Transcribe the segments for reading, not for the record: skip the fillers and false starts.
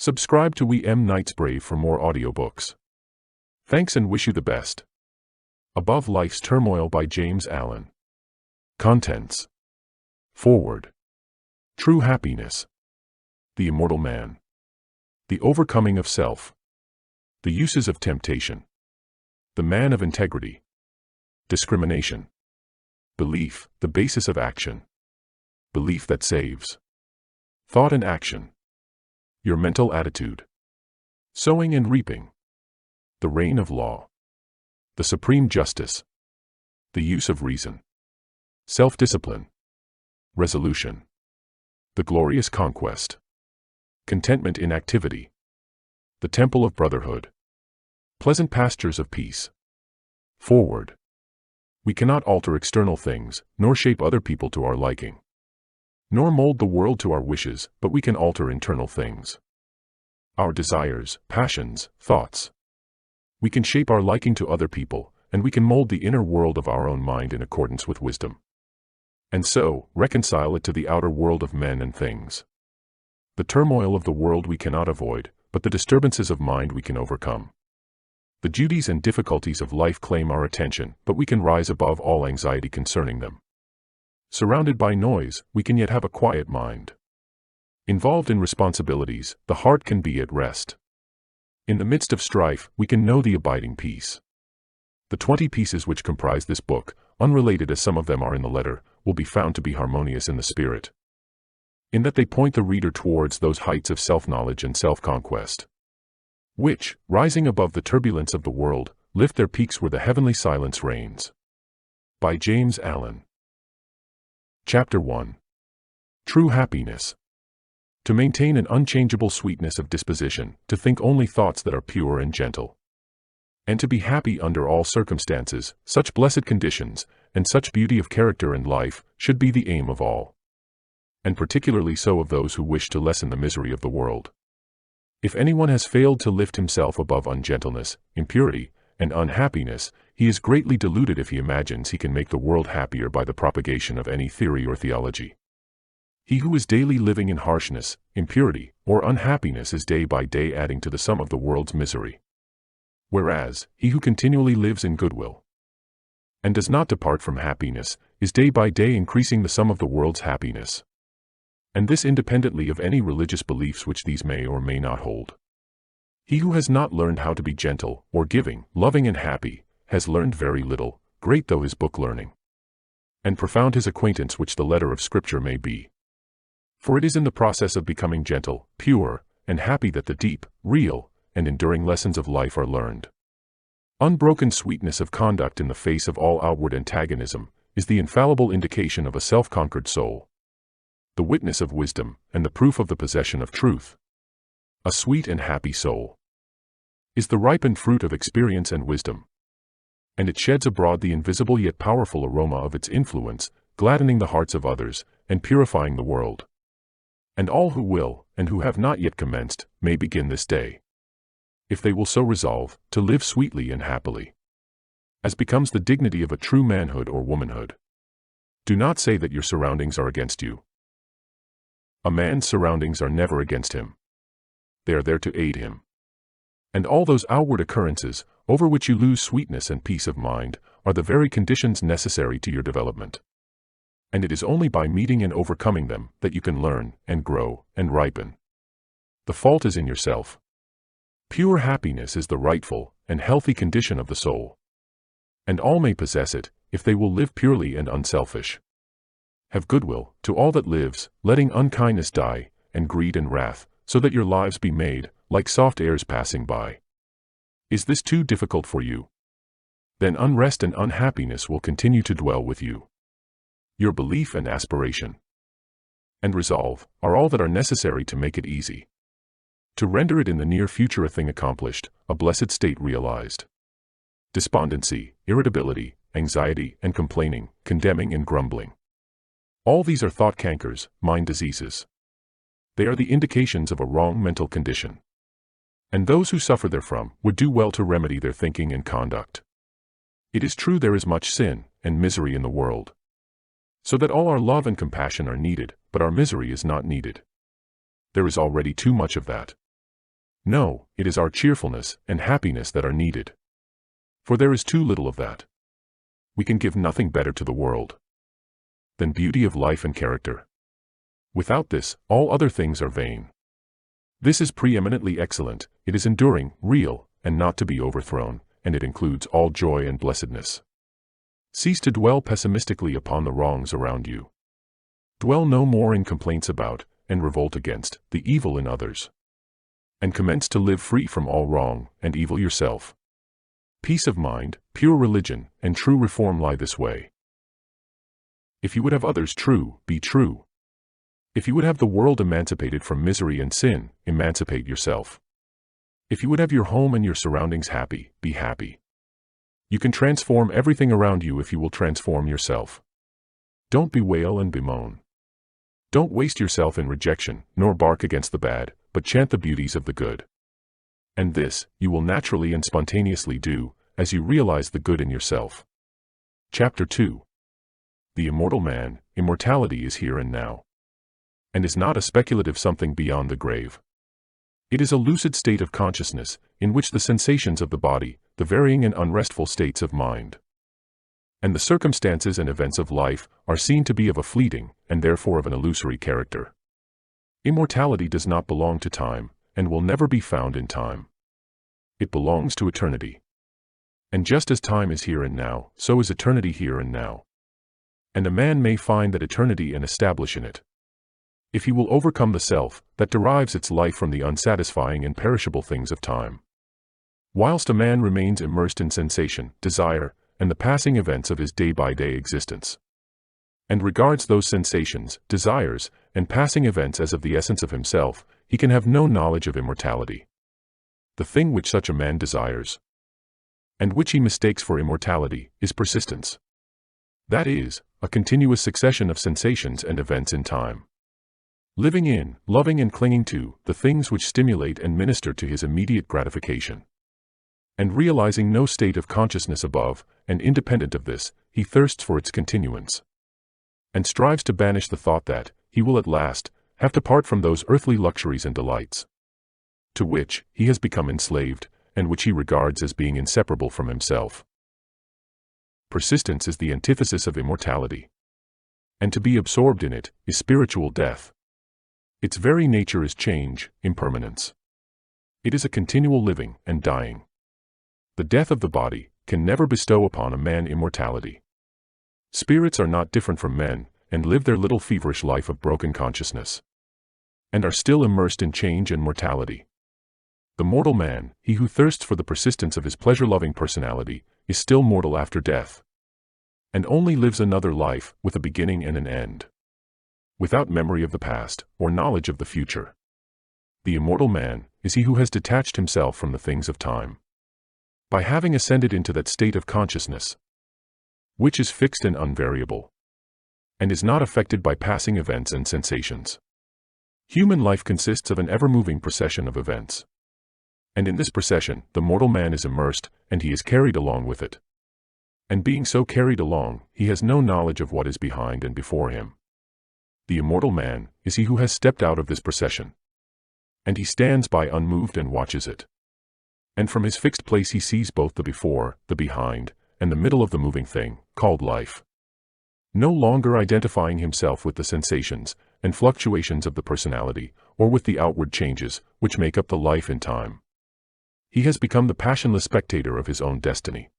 Subscribe to We M Knights Brave for more audiobooks. Thanks and wish you the best. Above Life's Turmoil by James Allen. Contents. Foreword. True Happiness. The Immortal Man. The Overcoming of Self. The Uses of Temptation. The Man of Integrity. Discrimination. Belief, the basis of action. Belief that saves. Thought and action. Your mental attitude. Sowing and reaping. The reign of law. The supreme justice. The use of reason. Self-discipline. Resolution. The glorious conquest. Contentment in activity. The temple of brotherhood. Pleasant pastures of peace. Forward. We cannot alter external things, nor shape other people to our liking, nor mold the world to our wishes, but we can alter internal things. Our desires, passions, thoughts. We can shape our liking to other people, and we can mold the inner world of our own mind in accordance with wisdom. And so, reconcile it to the outer world of men and things. The turmoil of the world we cannot avoid, but the disturbances of mind we can overcome. The duties and difficulties of life claim our attention, but we can rise above all anxiety concerning them. Surrounded by noise, we can yet have a quiet mind. Involved in responsibilities, the heart can be at rest. In the midst of strife, we can know the abiding peace. The 20 pieces which comprise this book, unrelated as some of them are in the letter, will be found to be harmonious in the spirit, in that they point the reader towards those heights of self-knowledge and self-conquest, which, rising above the turbulence of the world, lift their peaks where the heavenly silence reigns. By James Allen. Chapter 1. True Happiness. To maintain an unchangeable sweetness of disposition, to think only thoughts that are pure and gentle, and to be happy under all circumstances, such blessed conditions, and such beauty of character and life, should be the aim of all, and particularly so of those who wish to lessen the misery of the world. If anyone has failed to lift himself above ungentleness, impurity, and unhappiness, he is greatly deluded if he imagines he can make the world happier by the propagation of any theory or theology. He who is daily living in harshness, impurity, or unhappiness is day by day adding to the sum of the world's misery. Whereas, he who continually lives in goodwill, and does not depart from happiness, is day by day increasing the sum of the world's happiness. And this independently of any religious beliefs which these may or may not hold. He who has not learned how to be gentle, or giving, loving and happy, has learned very little, great though his book learning, and profound his acquaintance which the letter of Scripture may be. For it is in the process of becoming gentle, pure, and happy that the deep, real, and enduring lessons of life are learned. Unbroken sweetness of conduct in the face of all outward antagonism is the infallible indication of a self-conquered soul, the witness of wisdom, and the proof of the possession of truth. A sweet and happy soul is the ripened fruit of experience and wisdom, and it sheds abroad the invisible yet powerful aroma of its influence, gladdening the hearts of others, and purifying the world. And all who will, and who have not yet commenced, may begin this day, if they will so resolve, to live sweetly and happily, as becomes the dignity of a true manhood or womanhood. Do not say that your surroundings are against you. A man's surroundings are never against him. They are there to aid him. And all those outward occurrences, over which you lose sweetness and peace of mind, are the very conditions necessary to your development. And it is only by meeting and overcoming them that you can learn, and grow, and ripen. The fault is in yourself. Pure happiness is the rightful and healthy condition of the soul. And all may possess it, if they will live purely and unselfish. Have goodwill to all that lives, letting unkindness die, and greed and wrath, so that your lives be made, like soft airs passing by. Is this too difficult for you? Then unrest and unhappiness will continue to dwell with you. Your belief and aspiration and resolve are all that are necessary to make it easy, to render it in the near future a thing accomplished, a blessed state realized. Despondency, irritability, anxiety and complaining, condemning and grumbling. All these are thought cankers, mind diseases. They are the indications of a wrong mental condition. And those who suffer therefrom would do well to remedy their thinking and conduct. It is true there is much sin and misery in the world, so that all our love and compassion are needed, but our misery is not needed. There is already too much of that. No, it is our cheerfulness and happiness that are needed. For there is too little of that. We can give nothing better to the world than beauty of life and character. Without this, all other things are vain. This is preeminently excellent, it is enduring, real, and not to be overthrown, and it includes all joy and blessedness. Cease to dwell pessimistically upon the wrongs around you. Dwell no more in complaints about, and revolt against, the evil in others. And commence to live free from all wrong and evil yourself. Peace of mind, pure religion, and true reform lie this way. If you would have others true, be true. If you would have the world emancipated from misery and sin, emancipate yourself. If you would have your home and your surroundings happy, be happy. You can transform everything around you if you will transform yourself. Don't bewail and bemoan. Don't waste yourself in rejection, nor bark against the bad, but chant the beauties of the good. And this, you will naturally and spontaneously do, as you realize the good in yourself. Chapter 2. The immortal man, immortality is here and now. And is not a speculative something beyond the grave. It is a lucid state of consciousness, in which the sensations of the body, the varying and unrestful states of mind, and the circumstances and events of life, are seen to be of a fleeting, and therefore of an illusory character. Immortality does not belong to time, and will never be found in time. It belongs to eternity. And just as time is here and now, so is eternity here and now. And a man may find that eternity and establish in it, if he will overcome the self that derives its life from the unsatisfying and perishable things of time. Whilst a man remains immersed in sensation, desire, and the passing events of his day-by-day existence, and regards those sensations, desires, and passing events as of the essence of himself, he can have no knowledge of immortality. The thing which such a man desires, and which he mistakes for immortality, is persistence. That is, a continuous succession of sensations and events in time, living in, loving and clinging to, the things which stimulate and minister to his immediate gratification. And realizing no state of consciousness above, and independent of this, he thirsts for its continuance, and strives to banish the thought that, he will at last, have to part from those earthly luxuries and delights, to which he has become enslaved, and which he regards as being inseparable from himself. Persistence is the antithesis of immortality. And to be absorbed in it, is spiritual death. Its very nature is change, impermanence. It is a continual living and dying. The death of the body can never bestow upon a man immortality. Spirits are not different from men, and live their little feverish life of broken consciousness, and are still immersed in change and mortality. The mortal man, he who thirsts for the persistence of his pleasure-loving personality, is still mortal after death, and only lives another life, with a beginning and an end, without memory of the past, or knowledge of the future. The immortal man is he who has detached himself from the things of time, by having ascended into that state of consciousness, which is fixed and unvariable, and is not affected by passing events and sensations. Human life consists of an ever-moving procession of events. And in this procession, the mortal man is immersed, and he is carried along with it. And being so carried along, he has no knowledge of what is behind and before him. The immortal man is he who has stepped out of this procession, and he stands by unmoved and watches it. And from his fixed place he sees both the before, the behind, and the middle of the moving thing, called life. No longer identifying himself with the sensations and fluctuations of the personality, or with the outward changes which make up the life in time. He has become the passionless spectator of his own destiny,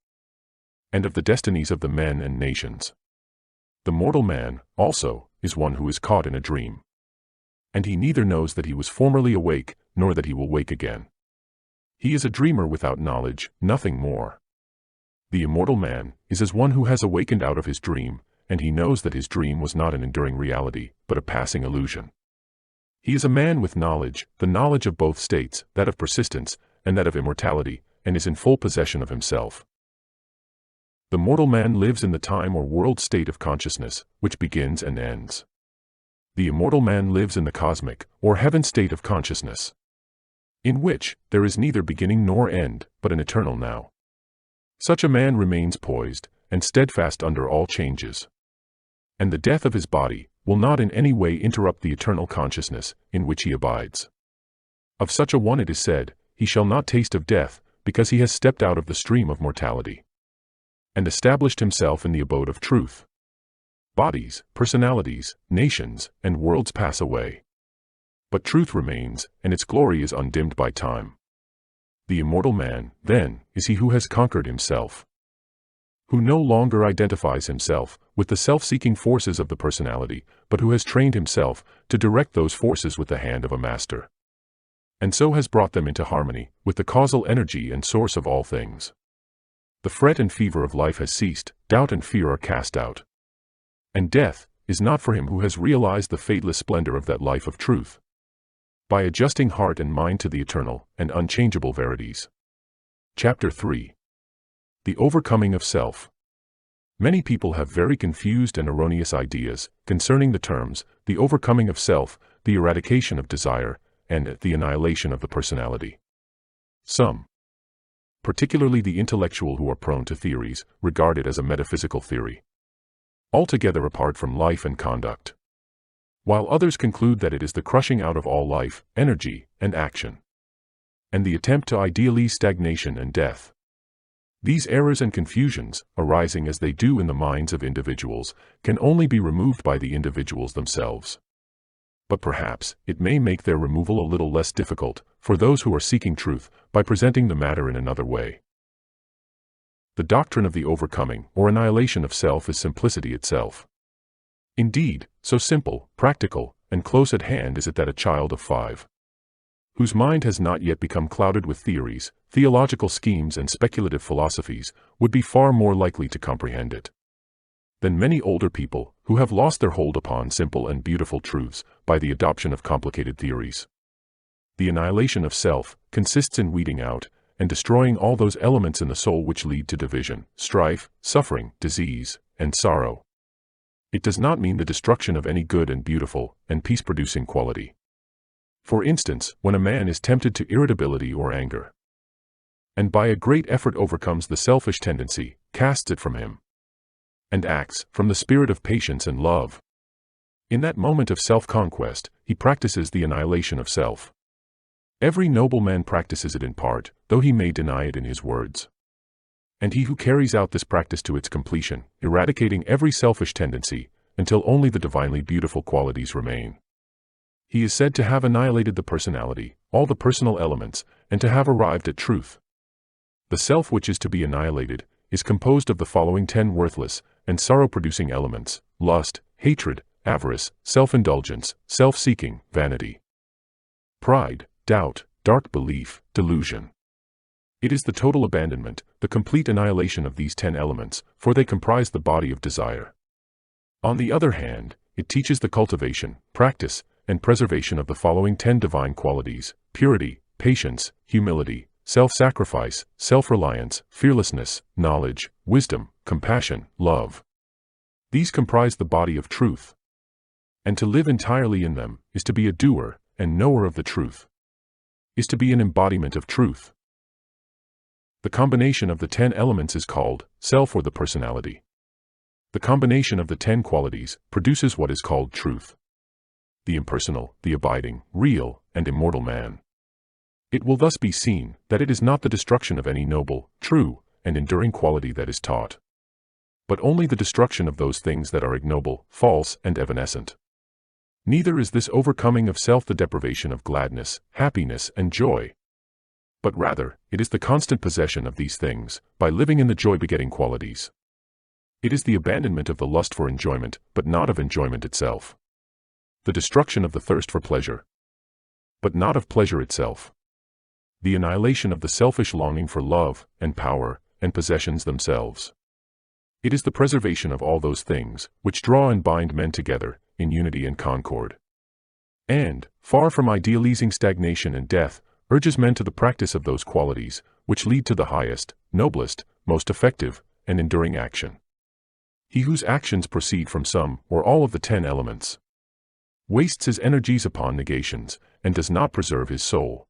and of the destinies of the men and nations. The mortal man, also, is one who is caught in a dream, and he neither knows that he was formerly awake, nor that he will wake again. He is a dreamer without knowledge, nothing more. The immortal man is as one who has awakened out of his dream, and he knows that his dream was not an enduring reality, but a passing illusion. He is a man with knowledge, the knowledge of both states, that of persistence, and that of immortality, and is in full possession of himself. The mortal man lives in the time or world state of consciousness, which begins and ends. The immortal man lives in the cosmic, or heaven state of consciousness, in which there is neither beginning nor end, but an eternal now. Such a man remains poised and steadfast under all changes, and the death of his body will not in any way interrupt the eternal consciousness in which he abides. Of such a one it is said, he shall not taste of death, because he has stepped out of the stream of mortality and established himself in the abode of truth. Bodies, personalities, nations, and worlds pass away, but truth remains, and its glory is undimmed by time. The immortal man, then, is he who has conquered himself, who no longer identifies himself with the self-seeking forces of the personality, but who has trained himself to direct those forces with the hand of a master, and so has brought them into harmony with the causal energy and source of all things. The fret and fever of life has ceased, doubt and fear are cast out, and death is not for him who has realized the fateless splendor of that life of truth, by adjusting heart and mind to the eternal and unchangeable verities. Chapter 3. The Overcoming of Self. Many people have very confused and erroneous ideas concerning the terms, the overcoming of self, the eradication of desire, and the annihilation of the personality. Some, particularly the intellectual who are prone to theories, regard it as a metaphysical theory, altogether apart from life and conduct, while others conclude that it is the crushing out of all life, energy, and action, and the attempt to idealize stagnation and death. These errors and confusions, arising as they do in the minds of individuals, can only be removed by the individuals themselves. But perhaps it may make their removal a little less difficult for those who are seeking truth by presenting the matter in another way. The doctrine of the overcoming or annihilation of self is simplicity itself. Indeed, so simple, practical, and close at hand is it that a child of 5, whose mind has not yet become clouded with theories, theological schemes and speculative philosophies, would be far more likely to comprehend it than many older people who have lost their hold upon simple and beautiful truths by the adoption of complicated theories. The annihilation of self consists in weeding out and destroying all those elements in the soul which lead to division, strife, suffering, disease, and sorrow. It does not mean the destruction of any good and beautiful and peace-producing quality. For instance, when a man is tempted to irritability or anger, and by a great effort overcomes the selfish tendency, casts it from him, and acts from the spirit of patience and love, in that moment of self-conquest, he practices the annihilation of self. Every noble man practices it in part, though he may deny it in his words. And he who carries out this practice to its completion, eradicating every selfish tendency, until only the divinely beautiful qualities remain, he is said to have annihilated the personality, all the personal elements, and to have arrived at truth. The self which is to be annihilated is composed of the following 10 worthless and sorrow-producing elements: lust, hatred, avarice, self-indulgence, self-seeking, vanity, pride, doubt, dark belief, delusion. It is the total abandonment, the complete annihilation of these 10 elements, for they comprise the body of desire. On the other hand, it teaches the cultivation, practice, and preservation of the following 10 divine qualities: purity, patience, humility, self-sacrifice, self-reliance, fearlessness, knowledge, wisdom, compassion, love. These comprise the body of truth. And to live entirely in them is to be a doer and knower of the truth, is to be an embodiment of truth. The combination of the 10 elements is called self or the personality. The combination of the 10 qualities produces what is called truth, the impersonal, the abiding, real, and immortal man. It will thus be seen that it is not the destruction of any noble, true, and enduring quality that is taught, but only the destruction of those things that are ignoble, false, and evanescent. Neither is this overcoming of self the deprivation of gladness, happiness, and joy, but rather, it is the constant possession of these things, by living in the joy-begetting qualities. It is the abandonment of the lust for enjoyment, but not of enjoyment itself. The destruction of the thirst for pleasure, but not of pleasure itself. The annihilation of the selfish longing for love, and power, and possessions themselves. It is the preservation of all those things, which draw and bind men together, in unity and concord. And, far from idealizing stagnation and death, urges men to the practice of those qualities, which lead to the highest, noblest, most effective, and enduring action. He whose actions proceed from some or all of the 10 elements wastes his energies upon negations, and does not preserve his soul.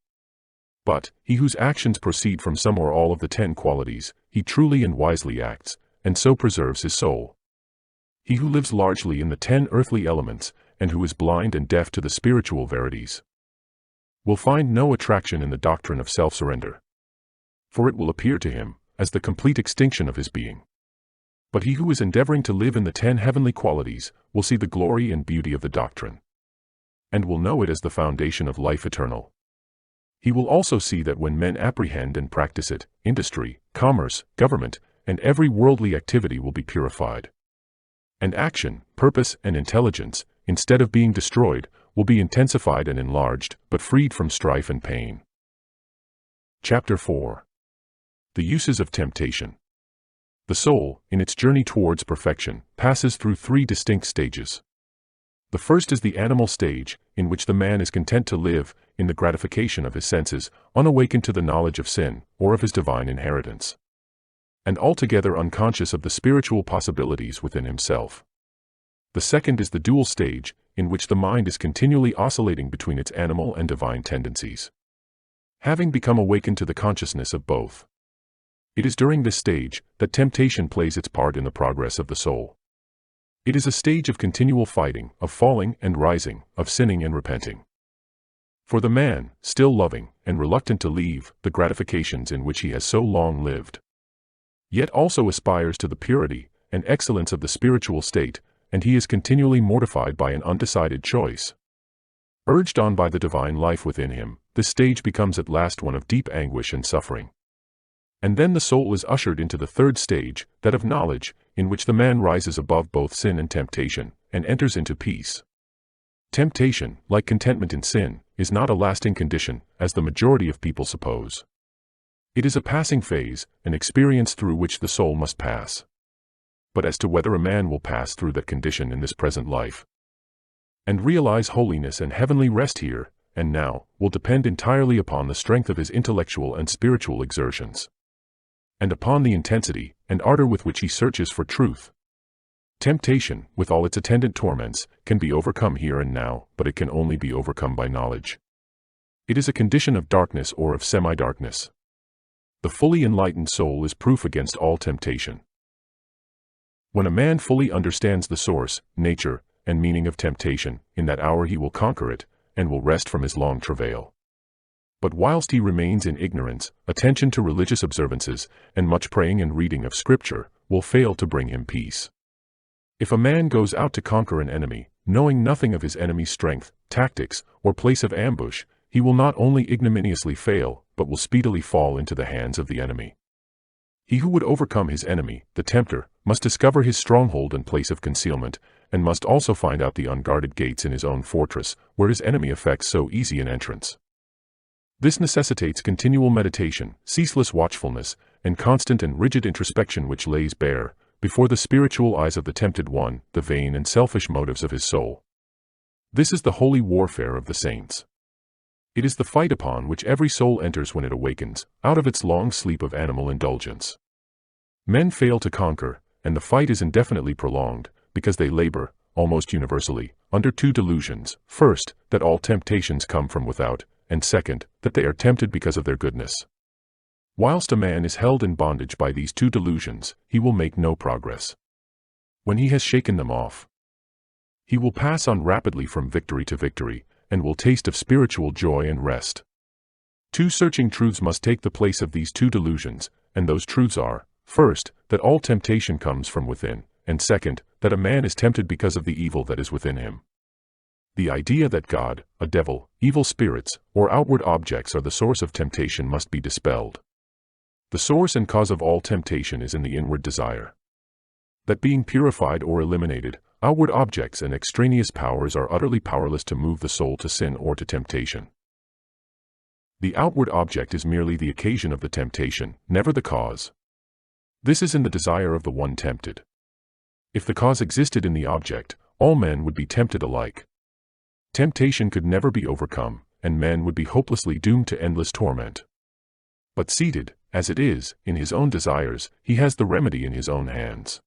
But, he whose actions proceed from some or all of the 10 qualities, he truly and wisely acts, and so preserves his soul. He who lives largely in the 10 earthly elements, and who is blind and deaf to the spiritual verities, will find no attraction in the doctrine of self-surrender, for it will appear to him as the complete extinction of his being. But he who is endeavoring to live in the 10 heavenly qualities will see the glory and beauty of the doctrine, and will know it as the foundation of life eternal. He will also see that when men apprehend and practice it, industry, commerce, government, and every worldly activity will be purified. And action, purpose, and intelligence, instead of being destroyed, will be intensified and enlarged, but freed from strife and pain. Chapter 4. The uses of temptation. The soul, in its journey towards perfection, passes through 3 distinct stages. The first is the animal stage, in which the man is content to live in the gratification of his senses, unawakened to the knowledge of sin, or of his divine inheritance, and altogether unconscious of the spiritual possibilities within himself. The second is the dual stage, in which the mind is continually oscillating between its animal and divine tendencies, having become awakened to the consciousness of both. It is during this stage that temptation plays its part in the progress of the soul. It is a stage of continual fighting, of falling and rising, of sinning and repenting. For the man, still loving and reluctant to leave the gratifications in which he has so long lived, yet also aspires to the purity and excellence of the spiritual state, and he is continually mortified by an undecided choice. Urged on by the divine life within him, this stage becomes at last one of deep anguish and suffering. And then the soul is ushered into the third stage, that of knowledge, in which the man rises above both sin and temptation, and enters into peace. Temptation, like contentment in sin, is not a lasting condition, as the majority of people suppose. It is a passing phase, an experience through which the soul must pass. But as to whether a man will pass through that condition in this present life, and realize holiness and heavenly rest here and now, will depend entirely upon the strength of his intellectual and spiritual exertions, and upon the intensity and ardor with which he searches for truth. Temptation, with all its attendant torments, can be overcome here and now, but it can only be overcome by knowledge. It is a condition of darkness or of semi-darkness. The fully enlightened soul is proof against all temptation. When a man fully understands the source, nature, and meaning of temptation, in that hour he will conquer it, and will rest from his long travail. But whilst he remains in ignorance, attention to religious observances, and much praying and reading of Scripture, will fail to bring him peace. If a man goes out to conquer an enemy, knowing nothing of his enemy's strength, tactics, or place of ambush, he will not only ignominiously fail, but will speedily fall into the hands of the enemy. He who would overcome his enemy, the tempter, must discover his stronghold and place of concealment, and must also find out the unguarded gates in his own fortress, where his enemy effects so easy an entrance. This necessitates continual meditation, ceaseless watchfulness, and constant and rigid introspection, which lays bare, before the spiritual eyes of the tempted one, the vain and selfish motives of his soul. This is the holy warfare of the saints. It is the fight upon which every soul enters when it awakens, out of its long sleep of animal indulgence. Men fail to conquer, and the fight is indefinitely prolonged, because they labor, almost universally, under 2 delusions: first, that all temptations come from without, and second, that they are tempted because of their goodness. Whilst a man is held in bondage by these 2 delusions, he will make no progress. When he has shaken them off, he will pass on rapidly from victory to victory, and will taste of spiritual joy and rest. 2 searching truths must take the place of these 2 delusions, and those truths are, first, that all temptation comes from within, and second, that a man is tempted because of the evil that is within him. The idea that God, a devil, evil spirits, or outward objects are the source of temptation must be dispelled. The source and cause of all temptation is in the inward desire. That being purified or eliminated, outward objects and extraneous powers are utterly powerless to move the soul to sin or to temptation. The outward object is merely the occasion of the temptation, never the cause. This is in the desire of the one tempted. If the cause existed in the object, all men would be tempted alike. Temptation could never be overcome, and men would be hopelessly doomed to endless torment. But seated, as it is, in his own desires, he has the remedy in his own hands,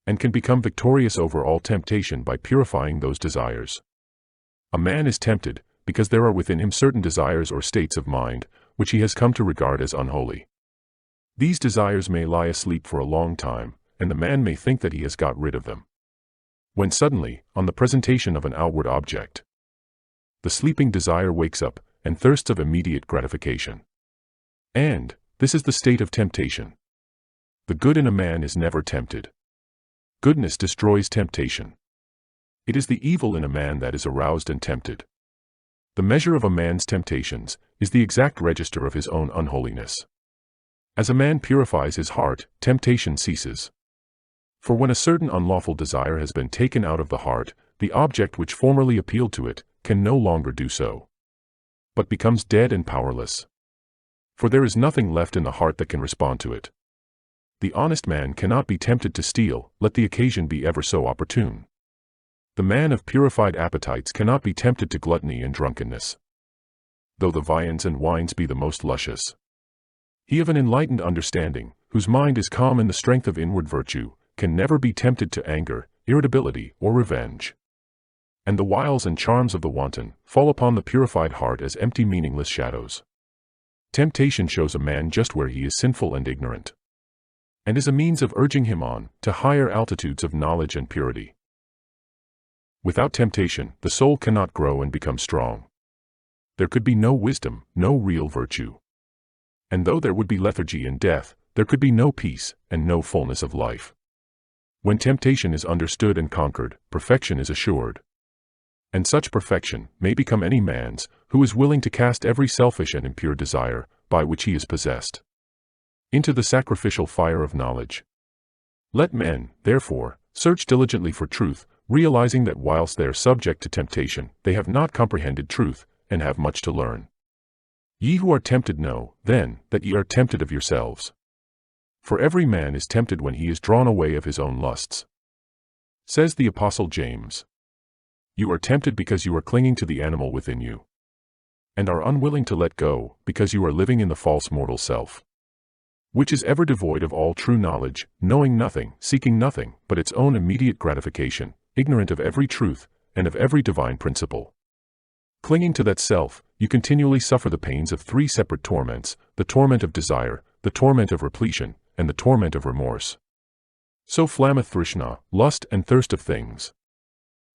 and can become victorious over all temptation by purifying those desires. A man is tempted, because there are within him certain desires or states of mind, which he has come to regard as unholy. These desires may lie asleep for a long time, and the man may think that he has got rid of them, when suddenly, on the presentation of an outward object, the sleeping desire wakes up, and thirsts of immediate gratification. And this is the state of temptation. The good in a man is never tempted. Goodness destroys temptation. It is the evil in a man that is aroused and tempted. The measure of a man's temptations is the exact register of his own unholiness. As a man purifies his heart, temptation ceases. For when a certain unlawful desire has been taken out of the heart, the object which formerly appealed to it can no longer do so, but becomes dead and powerless. For there is nothing left in the heart that can respond to it. The honest man cannot be tempted to steal, let the occasion be ever so opportune. The man of purified appetites cannot be tempted to gluttony and drunkenness, though the viands and wines be the most luscious. He of an enlightened understanding, whose mind is calm in the strength of inward virtue, can never be tempted to anger, irritability, or revenge. And the wiles and charms of the wanton fall upon the purified heart as empty, meaningless shadows. Temptation shows a man just where he is sinful and ignorant, and is a means of urging him on to higher altitudes of knowledge and purity. Without temptation, the soul cannot grow and become strong. There could be no wisdom, no real virtue. And though there would be lethargy and death, there could be no peace and no fullness of life. When temptation is understood and conquered, perfection is assured. And such perfection may become any man's who is willing to cast every selfish and impure desire, by which he is possessed, into the sacrificial fire of knowledge. Let men, therefore, search diligently for truth, realizing that whilst they are subject to temptation, they have not comprehended truth, and have much to learn. Ye who are tempted know, then, that ye are tempted of yourselves. For every man is tempted when he is drawn away of his own lusts. Says the Apostle James, you are tempted because you are clinging to the animal within you, and are unwilling to let go, because you are living in the false mortal self, which is ever devoid of all true knowledge, knowing nothing, seeking nothing, but its own immediate gratification, ignorant of every truth, and of every divine principle. Clinging to that self, you continually suffer the pains of three separate torments, the torment of desire, the torment of repletion, and the torment of remorse. So flammeth Thrishna, lust and thirst of things.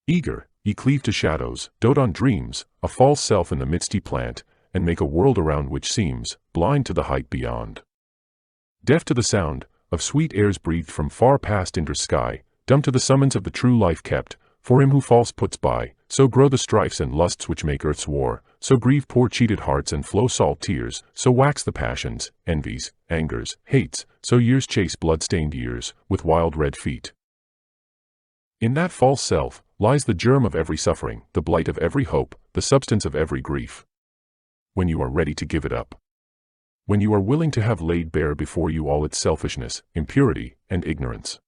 Eager, ye cleave to shadows, dote on dreams, a false self in the midst ye plant, and make a world around which seems blind to the height beyond. Deaf to the sound of sweet airs breathed from far past inter sky, dumb to the summons of the true life kept, for him who false puts by, so grow the strifes and lusts which make earth's war, so grieve poor cheated hearts and flow salt tears, so wax the passions, envies, angers, hates, so years chase blood-stained years, with wild red feet. In that false self lies the germ of every suffering, the blight of every hope, the substance of every grief. When you are ready to give it up, when you are willing to have laid bare before you all its selfishness, impurity, and ignorance,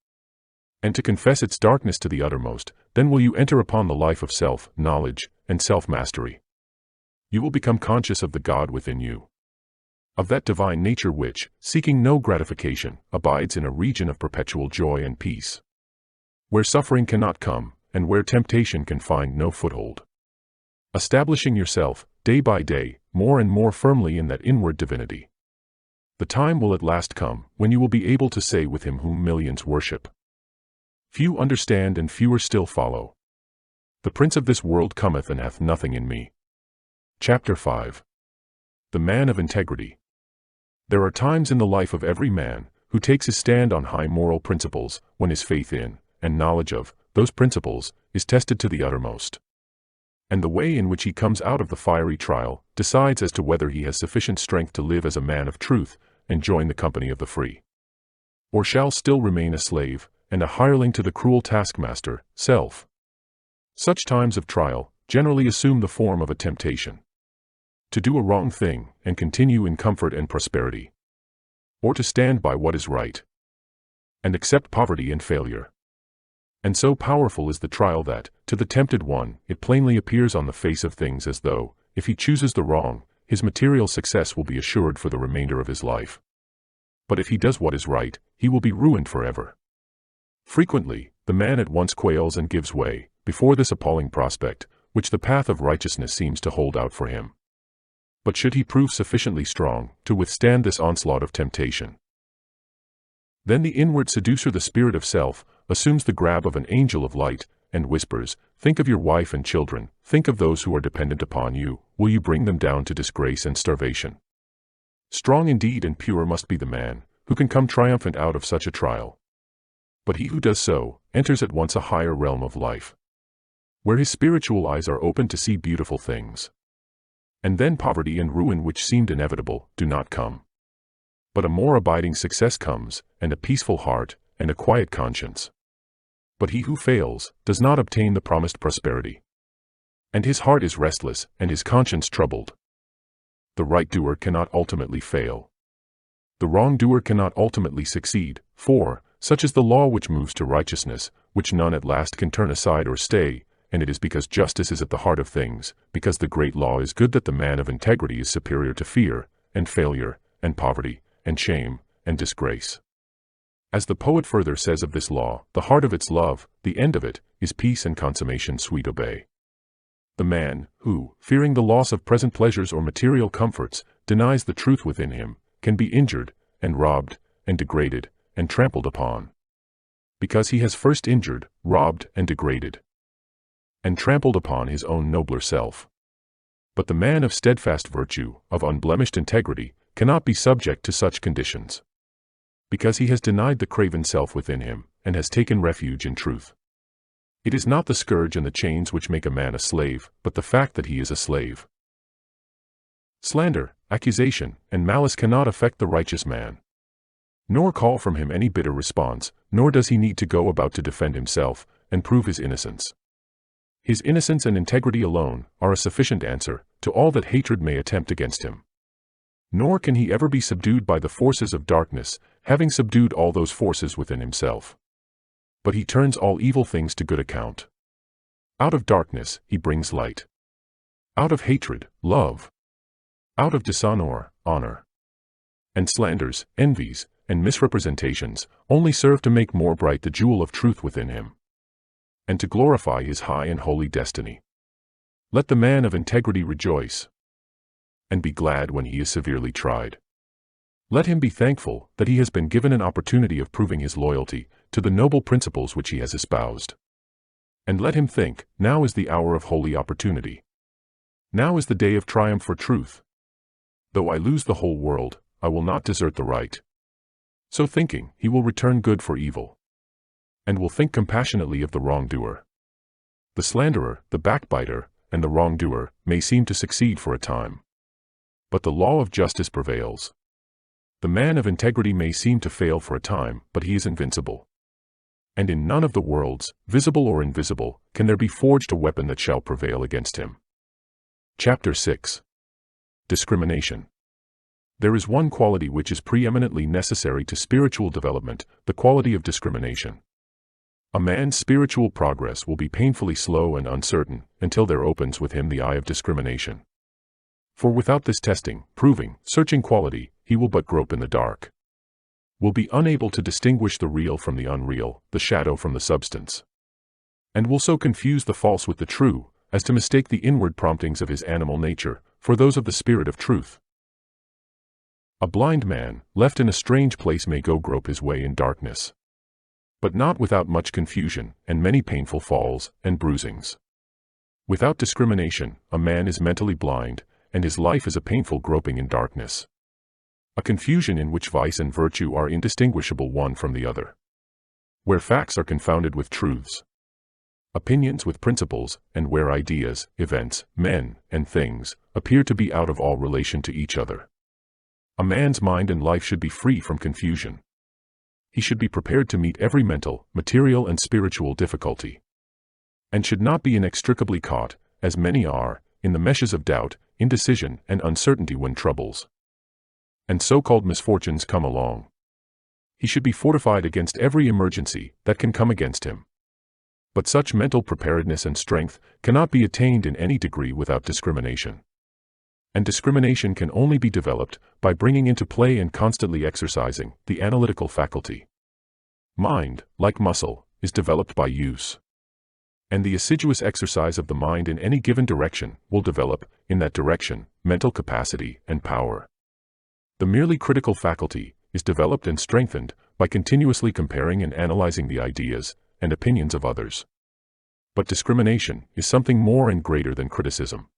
and to confess its darkness to the uttermost, then will you enter upon the life of self-knowledge and self-mastery. You will become conscious of the God within you, of that divine nature which, seeking no gratification, abides in a region of perpetual joy and peace, where suffering cannot come, and where temptation can find no foothold. Establishing yourself, day by day, more and more firmly in that inward divinity. The time will at last come, when you will be able to say with him whom millions worship, few understand and fewer still follow. The prince of this world cometh and hath nothing in me. Chapter 5. The man of integrity. There are times in the life of every man who takes his stand on high moral principles, when his faith in, and knowledge of, those principles, is tested to the uttermost. And the way in which he comes out of the fiery trial decides as to whether he has sufficient strength to live as a man of truth, and join the company of the free, or shall still remain a slave, and a hireling to the cruel taskmaster, self. Such times of trial generally assume the form of a temptation to do a wrong thing and continue in comfort and prosperity, or to stand by what is right and accept poverty and failure. And so powerful is the trial that, to the tempted one, it plainly appears on the face of things as though, if he chooses the wrong, his material success will be assured for the remainder of his life. But if he does what is right, he will be ruined forever. Frequently, the man at once quails and gives way before this appalling prospect, which the path of righteousness seems to hold out for him. But should he prove sufficiently strong to withstand this onslaught of temptation, then the inward seducer, the spirit of self, assumes the grab of an angel of light, and whispers, "Think of your wife and children, think of those who are dependent upon you, will you bring them down to disgrace and starvation?" Strong indeed and pure must be the man, who can come triumphant out of such a trial. But he who does so, enters at once a higher realm of life, where his spiritual eyes are open to see beautiful things. And then poverty and ruin which seemed inevitable, do not come. But a more abiding success comes, and a peaceful heart, and a quiet conscience. But he who fails, does not obtain the promised prosperity. And his heart is restless, and his conscience troubled. The right doer cannot ultimately fail. The wrongdoer cannot ultimately succeed, for, such is the law which moves to righteousness, which none at last can turn aside or stay, and it is because justice is at the heart of things, because the great law is good that the man of integrity is superior to fear, and failure, and poverty, and shame, and disgrace. As the poet further says of this law, the heart of its love, the end of it, is peace and consummation sweet obey. The man, who, fearing the loss of present pleasures or material comforts, denies the truth within him, can be injured, and robbed, and degraded, and trampled upon. Because he has first injured, robbed, and degraded, and trampled upon his own nobler self. But the man of steadfast virtue, of unblemished integrity, cannot be subject to such conditions, because he has denied the craven self within him, and has taken refuge in truth. It is not the scourge and the chains which make a man a slave, but the fact that he is a slave. Slander, accusation, and malice cannot affect the righteous man, nor call from him any bitter response, nor does he need to go about to defend himself, and prove his innocence. His innocence and integrity alone are a sufficient answer to all that hatred may attempt against him. Nor can he ever be subdued by the forces of darkness, having subdued all those forces within himself. But he turns all evil things to good account. Out of darkness he brings light. Out of hatred, love. Out of dishonor, honor. And slanders, envies, and misrepresentations only serve to make more bright the jewel of truth within him, and to glorify his high and holy destiny. Let the man of integrity rejoice, and be glad when he is severely tried. Let him be thankful that he has been given an opportunity of proving his loyalty to the noble principles which he has espoused. And let him think, now is the hour of holy opportunity. Now is the day of triumph for truth. Though I lose the whole world, I will not desert the right. So thinking, he will return good for evil, and will think compassionately of the wrongdoer. The slanderer, the backbiter, and the wrongdoer may seem to succeed for a time, but the law of justice prevails. The man of integrity may seem to fail for a time, but he is invincible. And in none of the worlds, visible or invisible, can there be forged a weapon that shall prevail against him. Chapter 6. Discrimination. There is one quality which is preeminently necessary to spiritual development, the quality of discrimination. A man's spiritual progress will be painfully slow and uncertain until there opens with him the eye of discrimination. For without this testing, proving, searching quality, he will but grope in the dark, will be unable to distinguish the real from the unreal, the shadow from the substance, and will so confuse the false with the true, as to mistake the inward promptings of his animal nature for those of the spirit of truth. A blind man, left in a strange place, may go grope his way in darkness, but not without much confusion, and many painful falls and bruisings. Without discrimination, a man is mentally blind, and his life is a painful groping in darkness, a confusion in which vice and virtue are indistinguishable one from the other, where facts are confounded with truths, opinions with principles, and where ideas, events, men, and things appear to be out of all relation to each other. A man's mind and life should be free from confusion. He should be prepared to meet every mental, material, and spiritual difficulty, and should not be inextricably caught, as many are, in the meshes of doubt, indecision, and uncertainty when troubles and so-called misfortunes come along. He should be fortified against every emergency that can come against him. But such mental preparedness and strength cannot be attained in any degree without discrimination. And discrimination can only be developed by bringing into play and constantly exercising the analytical faculty. Mind, like muscle, is developed by use, and the assiduous exercise of the mind in any given direction will develop, in that direction, mental capacity and power. The merely critical faculty is developed and strengthened by continuously comparing and analyzing the ideas and opinions of others. But discrimination is something more and greater than criticism.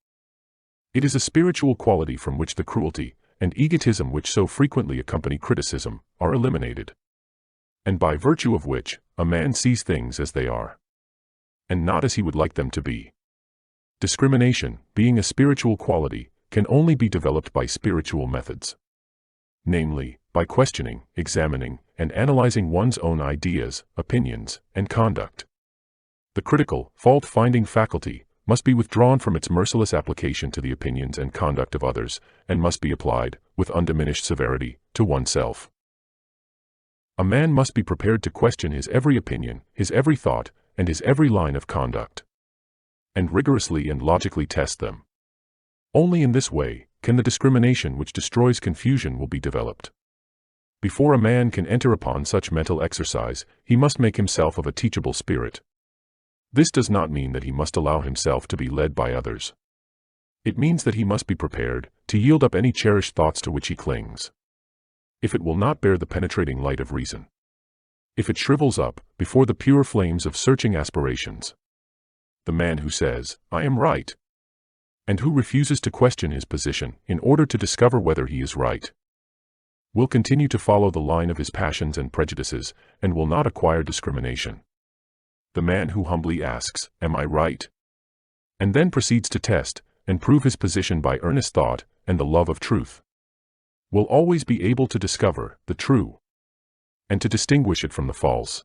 It is a spiritual quality from which the cruelty and egotism which so frequently accompany criticism are eliminated, and by virtue of which a man sees things as they are, and not as he would like them to be. Discrimination, being a spiritual quality, can only be developed by spiritual methods, namely, by questioning, examining, and analyzing one's own ideas, opinions, and conduct. The critical, fault-finding faculty must be withdrawn from its merciless application to the opinions and conduct of others, and must be applied, with undiminished severity, to oneself. A man must be prepared to question his every opinion, his every thought, and his every line of conduct, and rigorously and logically test them. Only in this way can the discrimination which destroys confusion will be developed. Before a man can enter upon such mental exercise, he must make himself of a teachable spirit. This does not mean that he must allow himself to be led by others. It means that he must be prepared to yield up any cherished thoughts to which he clings, if it will not bear the penetrating light of reason, if it shrivels up before the pure flames of searching aspirations. The man who says, "I am right," and who refuses to question his position in order to discover whether he is right, will continue to follow the line of his passions and prejudices, and will not acquire discrimination. The man who humbly asks, "Am I right?" and then proceeds to test and prove his position by earnest thought and the love of truth, will always be able to discover the true and to distinguish it from the false,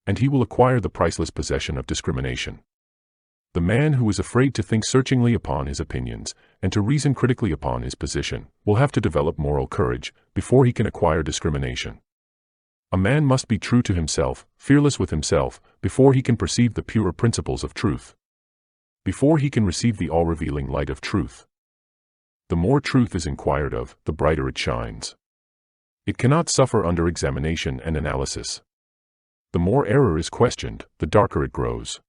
and he will acquire the priceless possession of discrimination. The man who is afraid to think searchingly upon his opinions and to reason critically upon his position will have to develop moral courage before he can acquire discrimination. A man must be true to himself, fearless with himself, before he can perceive the pure principles of truth, before he can receive the all-revealing light of truth. The more truth is inquired of, the brighter it shines. It cannot suffer under examination and analysis. The more error is questioned, the darker it grows.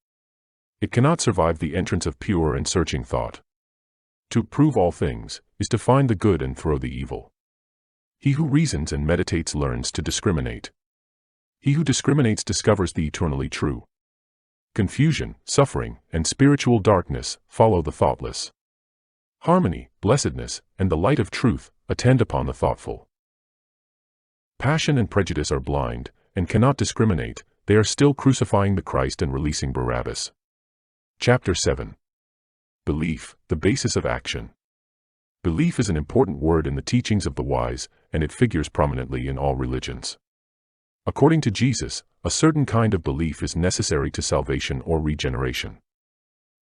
It cannot survive the entrance of pure and searching thought. To prove all things is to find the good and throw the evil. He who reasons and meditates learns to discriminate. He who discriminates discovers the eternally true. Confusion, suffering, and spiritual darkness follow the thoughtless. Harmony, blessedness, and the light of truth attend upon the thoughtful. Passion and prejudice are blind, and cannot discriminate. They are still crucifying the Christ and releasing Barabbas. Chapter 7. Belief, the basis of action. Belief is an important word in the teachings of the wise, and it figures prominently in all religions. According to Jesus, a certain kind of belief is necessary to salvation or regeneration.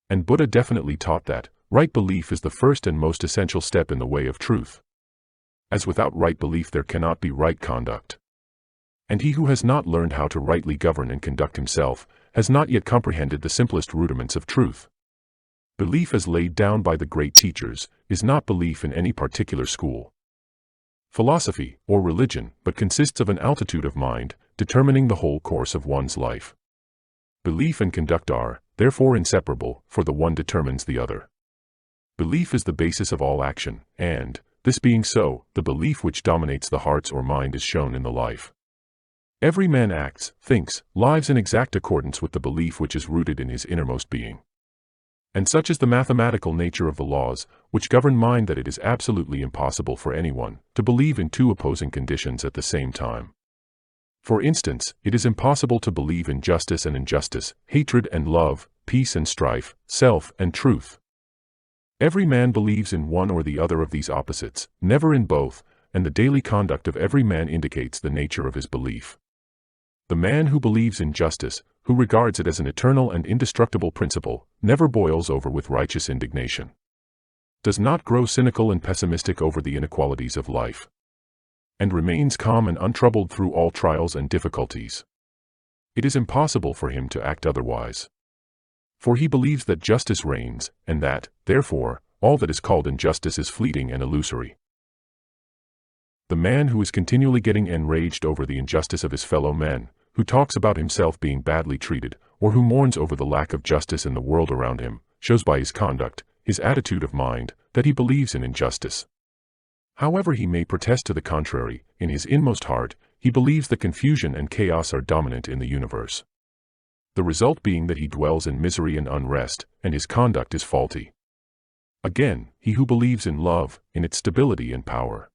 And Buddha definitely taught that right belief is the first and most essential step in the way of truth. As without right belief there cannot be right conduct. And he who has not learned how to rightly govern and conduct himself has not yet comprehended the simplest rudiments of truth. Belief as laid down by the great teachers is not belief in any particular school, philosophy, or religion, but consists of an altitude of mind, determining the whole course of one's life. Belief and conduct are, therefore, inseparable, for the one determines the other. Belief is the basis of all action, and, this being so, the belief which dominates the hearts or mind is shown in the life. Every man acts, thinks, lives in exact accordance with the belief which is rooted in his innermost being. And such is the mathematical nature of the laws which govern mind that it is absolutely impossible for anyone to believe in two opposing conditions at the same time. For instance, it is impossible to believe in justice and injustice, hatred and love, peace and strife, self and truth. Every man believes in one or the other of these opposites, never in both, and the daily conduct of every man indicates the nature of his belief. The man who believes in justice, who regards it as an eternal and indestructible principle, never boils over with righteous indignation, does not grow cynical and pessimistic over the inequalities of life, and remains calm and untroubled through all trials and difficulties. It is impossible for him to act otherwise, for he believes that justice reigns, and that, therefore, all that is called injustice is fleeting and illusory. The man who is continually getting enraged over the injustice of his fellow men, who talks about himself being badly treated, or who mourns over the lack of justice in the world around him, shows by his conduct, his attitude of mind, that he believes in injustice. However he may protest to the contrary, in his inmost heart, he believes that confusion and chaos are dominant in the universe. the result being that he dwells in misery and unrest, and his conduct is faulty. Again, he who believes in love, in its stability and power,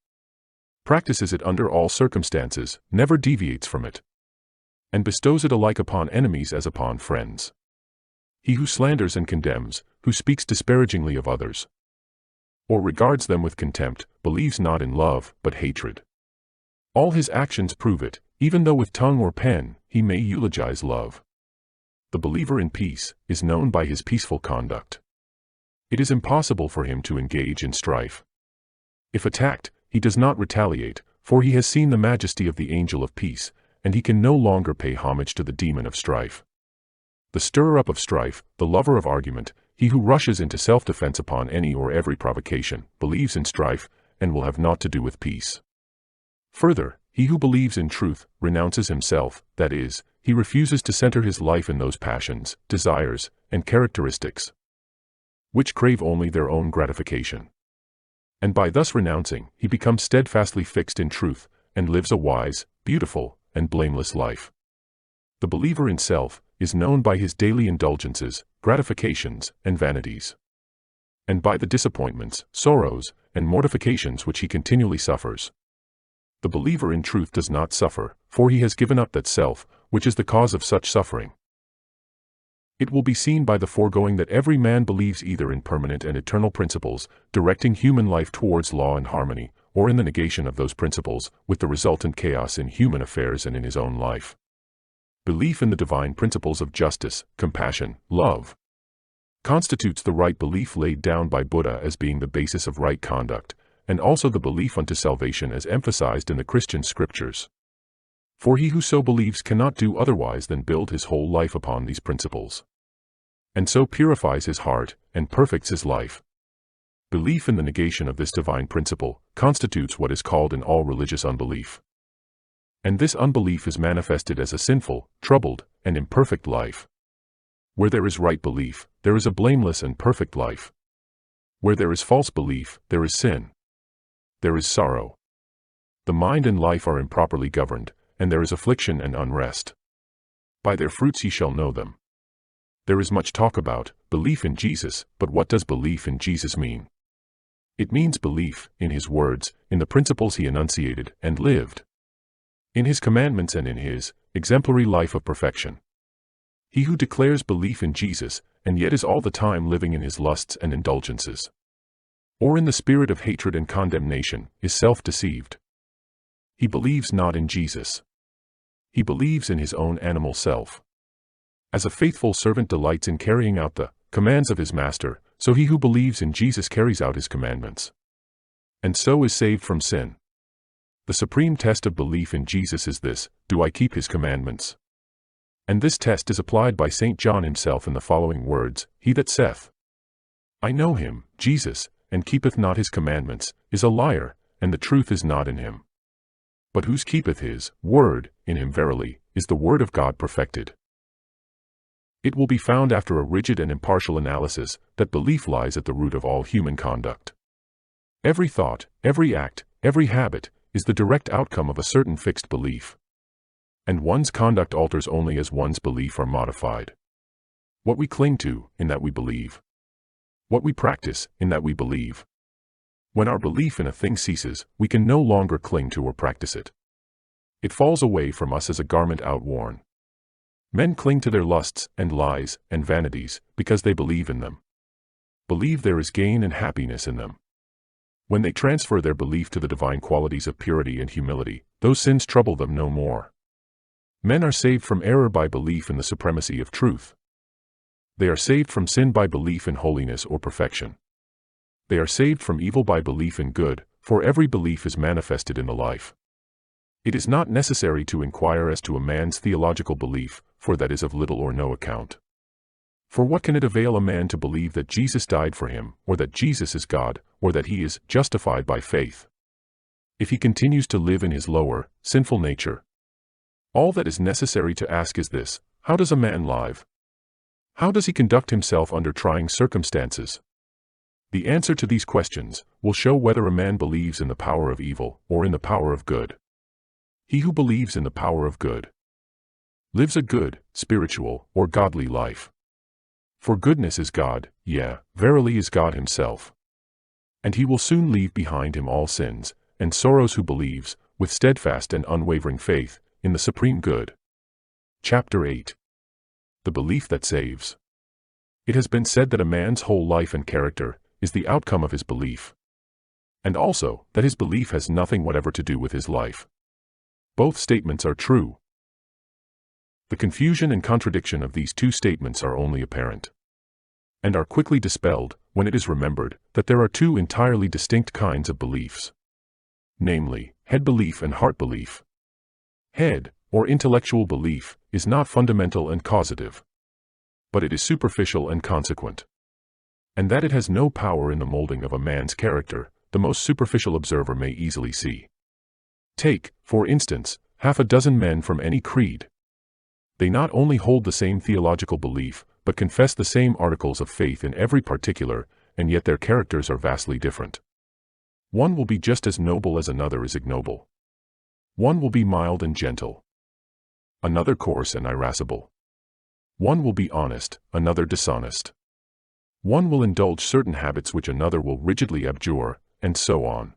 practices it under all circumstances, never deviates from it, and bestows it alike upon enemies as upon friends. He who slanders and condemns, who speaks disparagingly of others, or regards them with contempt, believes not in love, but hatred. All his actions prove it, even though with tongue or pen he may eulogize love. The believer in peace is known by his peaceful conduct. It is impossible for him to engage in strife. If attacked, he does not retaliate, for he has seen the majesty of the angel of peace, and he can no longer pay homage to the demon of strife. The stirrer-up of strife, the lover of argument, he who rushes into self-defense upon any or every provocation, believes in strife, and will have naught to do with peace. Further, he who believes in truth renounces himself, that is, he refuses to center his life in those passions, desires, and characteristics which crave only their own gratification. And by thus renouncing, he becomes steadfastly fixed in truth, and lives a wise, beautiful, and blameless life. The believer in self is known by his daily indulgences, gratifications, and vanities, and by the disappointments, sorrows, and mortifications which he continually suffers. The believer in truth does not suffer, for he has given up that self, which is the cause of such suffering. It will be seen by the foregoing that every man believes either in permanent and eternal principles, directing human life towards law and harmony, or in the negation of those principles, with the resultant chaos in human affairs and in his own life. Belief in the divine principles of justice, compassion, love, constitutes the right belief laid down by Buddha as being the basis of right conduct, and also the belief unto salvation as emphasized in the Christian scriptures. For he who so believes cannot do otherwise than build his whole life upon these principles, and so purifies his heart, and perfects his life. Belief in the negation of this divine principle constitutes what is called in all religious unbelief. And this unbelief is manifested as a sinful, troubled, and imperfect life. Where there is right belief, there is a blameless and perfect life. Where there is false belief, there is sin. There is sorrow. The mind and life are improperly governed, and there is affliction and unrest. By their fruits ye shall know them. There is much talk about belief in Jesus, but what does belief in Jesus mean? It means belief in his words, in the principles he enunciated and lived, in his commandments and in his exemplary life of perfection. He who declares belief in Jesus, and yet is all the time living in his lusts and indulgences, or in the spirit of hatred and condemnation, is self-deceived. He believes not in Jesus. He believes in his own animal self. As a faithful servant delights in carrying out the commands of his master, so he who believes in Jesus carries out his commandments, and so is saved from sin. The supreme test of belief in Jesus is this: do I keep his commandments? And this test is applied by St. John himself in the following words: He that saith, I know him, Jesus, and keepeth not his commandments, is a liar, and the truth is not in him. But whose keepeth his word, in him verily, is the word of God perfected. It will be found after a rigid and impartial analysis that belief lies at the root of all human conduct. Every thought, every act, every habit, is the direct outcome of a certain fixed belief. And one's conduct alters only as one's belief are modified. What we cling to, in that we believe. What we practice, in that we believe. When our belief in a thing ceases, we can no longer cling to or practice it. It falls away from us as a garment outworn. Men cling to their lusts and lies and vanities because they believe in them. Believe there is gain and happiness in them. When they transfer their belief to the divine qualities of purity and humility, those sins trouble them no more. Men are saved from error by belief in the supremacy of truth. They are saved from sin by belief in holiness or perfection. They are saved from evil by belief in good, for every belief is manifested in the life. It is not necessary to inquire as to a man's theological belief, for that is of little or no account. For what can it avail a man to believe that Jesus died for him, or that Jesus is God, or that he is justified by faith, if he continues to live in his lower, sinful nature? All that is necessary to ask is this: how does a man live? How does he conduct himself under trying circumstances? The answer to these questions will show whether a man believes in the power of evil or in the power of good. He who believes in the power of good lives a good, spiritual, or godly life. For goodness is God, yea, verily is God himself. And he will soon leave behind him all sins, and sorrows who believes, with steadfast and unwavering faith, in the supreme good. Chapter 8. The belief that saves. It has been said that a man's whole life and character is the outcome of his belief. And also, that his belief has nothing whatever to do with his life. Both statements are true. The confusion and contradiction of these two statements are only apparent, and are quickly dispelled when it is remembered that there are two entirely distinct kinds of beliefs. Namely, head belief and heart belief. Head, or intellectual belief, is not fundamental and causative, but it is superficial and consequent. And that it has no power in the molding of a man's character, the most superficial observer may easily see. Take, for instance, half a dozen men from any creed. They not only hold the same theological belief, but confess the same articles of faith in every particular, and yet their characters are vastly different. One will be just as noble as another is ignoble. One will be mild and gentle, another coarse and irascible. One will be honest, another dishonest. One will indulge certain habits which another will rigidly abjure, and so on.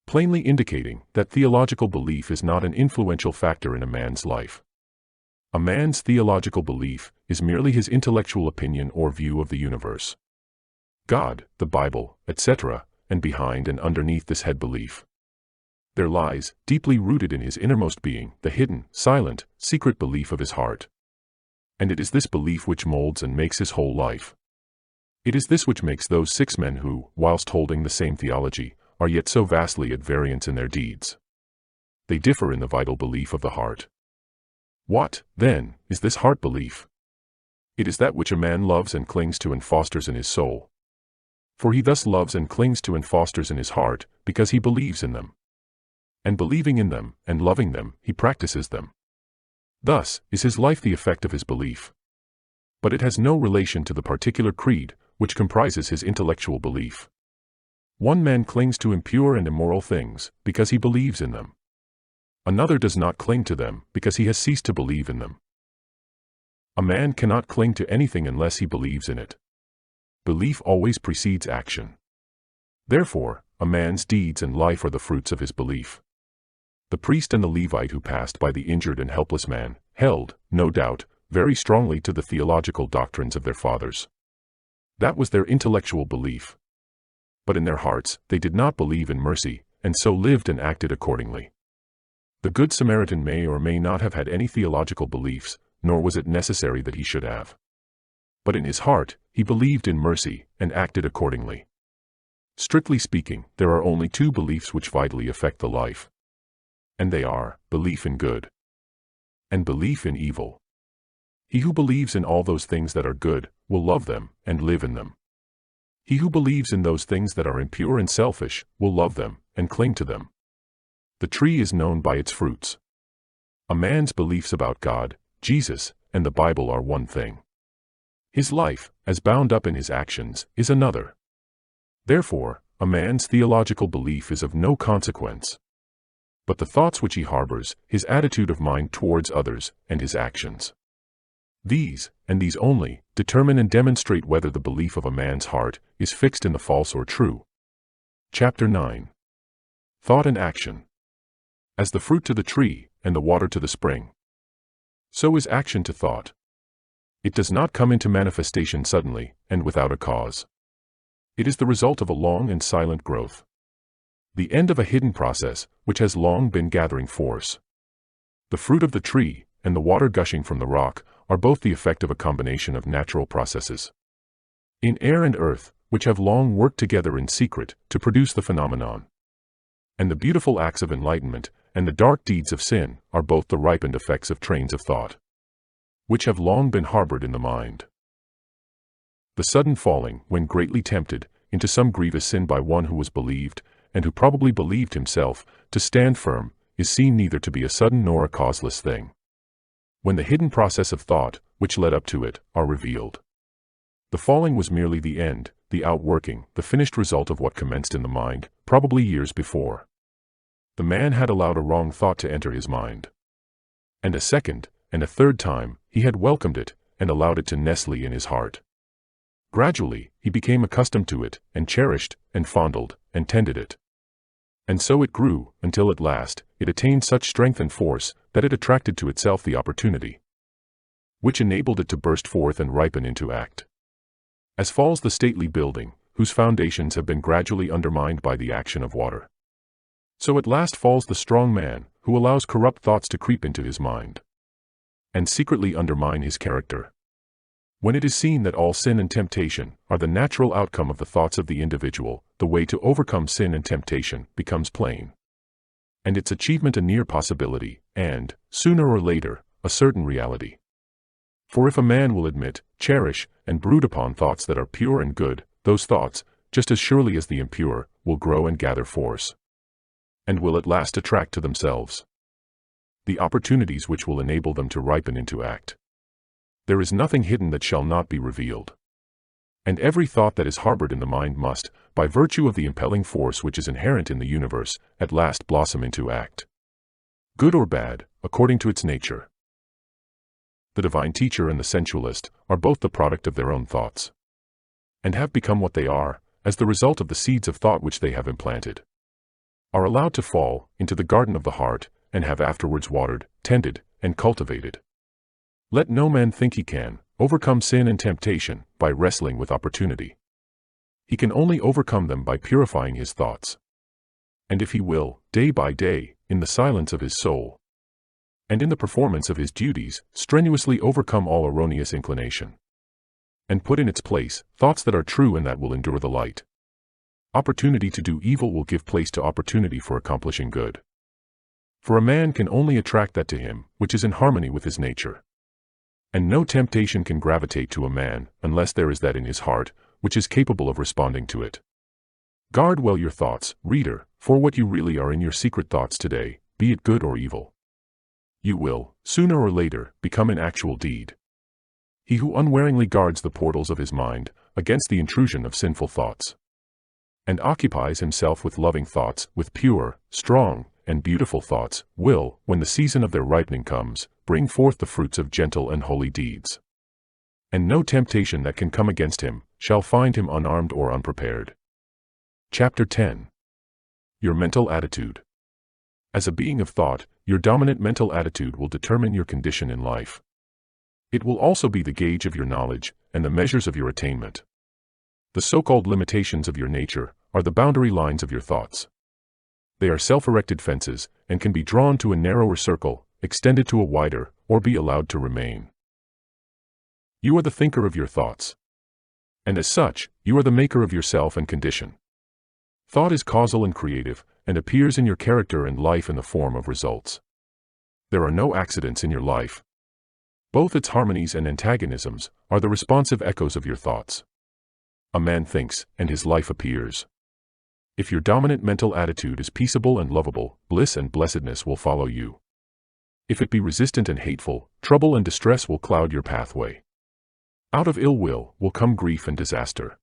Plainly indicating that theological belief is not an influential factor in a man's life. A man's theological belief is merely his intellectual opinion or view of the universe, God, the Bible, etc., and behind and underneath this head belief, there lies, deeply rooted in his innermost being, the hidden, silent, secret belief of his heart. And it is this belief which molds and makes his whole life. It is this which makes those 6 men who, whilst holding the same theology, are yet so vastly at variance in their deeds. They differ in the vital belief of the heart. What, then, is this heart belief? It is that which a man loves and clings to and fosters in his soul. For he thus loves and clings to and fosters in his heart, because he believes in them. And believing in them, and loving them, he practices them. Thus, is his life the effect of his belief. But it has no relation to the particular creed, which comprises his intellectual belief. One man clings to impure and immoral things, because he believes in them. Another does not cling to them, because he has ceased to believe in them. A man cannot cling to anything unless he believes in it. Belief always precedes action. Therefore, a man's deeds and life are the fruits of his belief. The priest and the Levite who passed by the injured and helpless man, held, no doubt, very strongly to the theological doctrines of their fathers. That was their intellectual belief. But in their hearts, they did not believe in mercy, and so lived and acted accordingly. The Good Samaritan may or may not have had any theological beliefs, nor was it necessary that he should have. But in his heart, he believed in mercy, and acted accordingly. Strictly speaking, there are only 2 beliefs which vitally affect the life. And they are, belief in good, and belief in evil. He who believes in all those things that are good, will love them, and live in them. He who believes in those things that are impure and selfish, will love them, and cling to them. The tree is known by its fruits. A man's beliefs about God, Jesus, and the Bible are one thing. His life, as bound up in his actions, is another. Therefore, a man's theological belief is of no consequence. But the thoughts which he harbors, his attitude of mind towards others, and his actions. These, and these only, determine and demonstrate whether the belief of a man's heart is fixed in the false or true. Chapter 9. Thought and action. As the fruit to the tree, and the water to the spring, so is action to thought. It does not come into manifestation suddenly, and without a cause. It is the result of a long and silent growth. The end of a hidden process, which has long been gathering force. The fruit of the tree, and the water gushing from the rock, are both the effect of a combination of natural processes in air and earth, which have long worked together in secret to produce the phenomenon. And the beautiful acts of enlightenment, and the dark deeds of sin, are both the ripened effects of trains of thought, which have long been harbored in the mind. The sudden falling, when greatly tempted, into some grievous sin by one who was believed, and who probably believed himself, to stand firm, is seen neither to be a sudden nor a causeless thing. When the hidden process of thought, which led up to it, are revealed. The falling was merely the end, the outworking, the finished result of what commenced in the mind, probably years before. The man had allowed a wrong thought to enter his mind. And a second, and a third time, he had welcomed it, and allowed it to nestle in his heart. Gradually, he became accustomed to it, and cherished, and fondled, and tended it. And so it grew, until at last, it attained such strength and force, that it attracted to itself the opportunity, which enabled it to burst forth and ripen into act. As falls the stately building, whose foundations have been gradually undermined by the action of water, so at last falls the strong man, who allows corrupt thoughts to creep into his mind, and secretly undermine his character. When it is seen that all sin and temptation are the natural outcome of the thoughts of the individual, the way to overcome sin and temptation becomes plain, and its achievement a near possibility, and, sooner or later, a certain reality. For if a man will admit, cherish, and brood upon thoughts that are pure and good, those thoughts, just as surely as the impure, will grow and gather force, and will at last attract to themselves the opportunities which will enable them to ripen into act. There is nothing hidden that shall not be revealed. And every thought that is harbored in the mind must, by virtue of the impelling force which is inherent in the universe, at last blossom into act, good or bad, according to its nature. The divine teacher and the sensualist are both the product of their own thoughts, and have become what they are, as the result of the seeds of thought which they have implanted, are allowed to fall into the garden of the heart, and have afterwards watered, tended, and cultivated. Let no man think he can overcome sin and temptation by wrestling with opportunity. He can only overcome them by purifying his thoughts. And if he will, day by day, in the silence of his soul, and in the performance of his duties, strenuously overcome all erroneous inclination, and put in its place thoughts that are true and that will endure the light, opportunity to do evil will give place to opportunity for accomplishing good. For a man can only attract that to him which is in harmony with his nature. And no temptation can gravitate to a man unless there is that in his heart which is capable of responding to it. Guard well your thoughts, reader, for what you really are in your secret thoughts today, be it good or evil, you will, sooner or later, become an actual deed. He who unwaringly guards the portals of his mind against the intrusion of sinful thoughts, and occupies himself with loving thoughts, with pure, strong, and beautiful thoughts, will, when the season of their ripening comes, bring forth the fruits of gentle and holy deeds. And no temptation that can come against him shall find him unarmed or unprepared. Chapter 10. Your mental attitude. As a being of thought, your dominant mental attitude will determine your condition in life. It will also be the gauge of your knowledge and the measures of your attainment. The so-called limitations of your nature are the boundary lines of your thoughts. They are self-erected fences, and can be drawn to a narrower circle, extended to a wider, or be allowed to remain. You are the thinker of your thoughts, and as such, you are the maker of yourself and condition. Thought is causal and creative, and appears in your character and life in the form of results. There are no accidents in your life. Both its harmonies and antagonisms are the responsive echoes of your thoughts. A man thinks, and his life appears. If your dominant mental attitude is peaceable and lovable, bliss and blessedness will follow you. If it be resistant and hateful, trouble and distress will cloud your pathway. Out of ill will will come grief and disaster.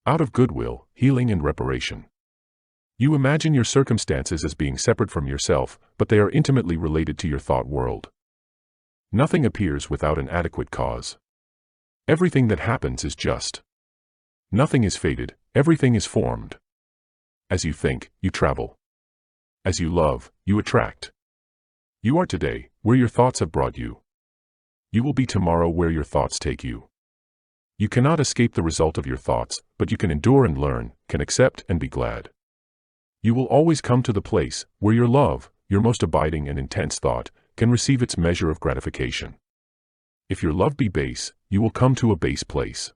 Out of goodwill, healing and reparation. You imagine your circumstances as being separate from yourself, but they are intimately related to your thought world. Nothing appears without an adequate cause. Everything that happens is just. Nothing is fated, everything is formed. As you think, you travel. As you love, you attract. You are today, where your thoughts have brought you. You will be tomorrow where your thoughts take you. You cannot escape the result of your thoughts, but you can endure and learn, can accept and be glad. You will always come to the place where your love, your most abiding and intense thought, can receive its measure of gratification. If your love be base, you will come to a base place.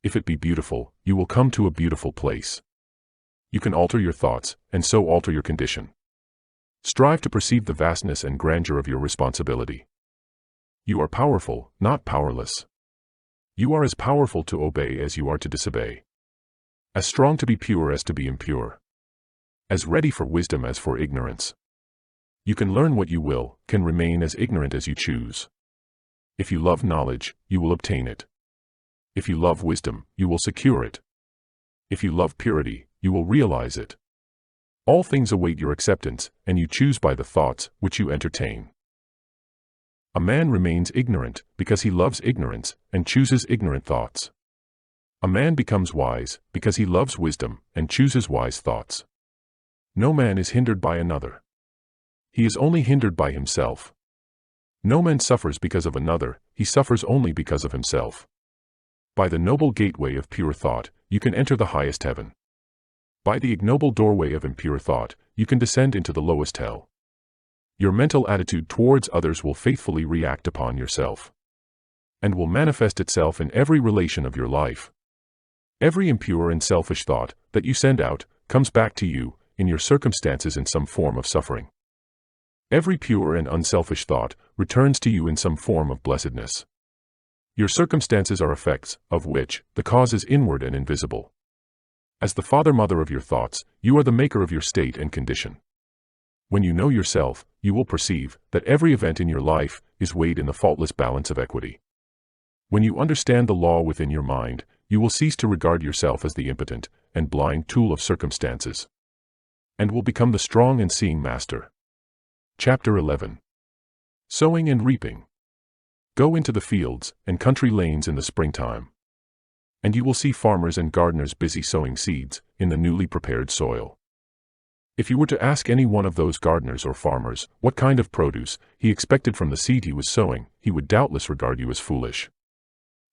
If it be beautiful, you will come to a beautiful place. You can alter your thoughts, and so alter your condition. Strive to perceive the vastness and grandeur of your responsibility. You are powerful, not powerless. You are as powerful to obey as you are to disobey. As strong to be pure as to be impure. As ready for wisdom as for ignorance. You can learn what you will, can remain as ignorant as you choose. If you love knowledge, you will obtain it. If you love wisdom, you will secure it. If you love purity, you will realize it. All things await your acceptance, and you choose by the thoughts which you entertain. A man remains ignorant because he loves ignorance and chooses ignorant thoughts. A man becomes wise because he loves wisdom and chooses wise thoughts. No man is hindered by another. He is only hindered by himself. No man suffers because of another, he suffers only because of himself. By the noble gateway of pure thought, you can enter the highest heaven. By the ignoble doorway of impure thought, you can descend into the lowest hell. Your mental attitude towards others will faithfully react upon yourself, and will manifest itself in every relation of your life. Every impure and selfish thought that you send out comes back to you in your circumstances in some form of suffering. Every pure and unselfish thought returns to you in some form of blessedness. Your circumstances are effects, of which the cause is inward and invisible. As the father-mother of your thoughts, you are the maker of your state and condition. When you know yourself, you will perceive that every event in your life is weighed in the faultless balance of equity. When you understand the law within your mind, you will cease to regard yourself as the impotent and blind tool of circumstances, and will become the strong and seeing master. Chapter 11. Sowing and Reaping. Go into the fields and country lanes in the springtime, and you will see farmers and gardeners busy sowing seeds in the newly prepared soil. If you were to ask any one of those gardeners or farmers what kind of produce he expected from the seed he was sowing, he would doubtless regard you as foolish,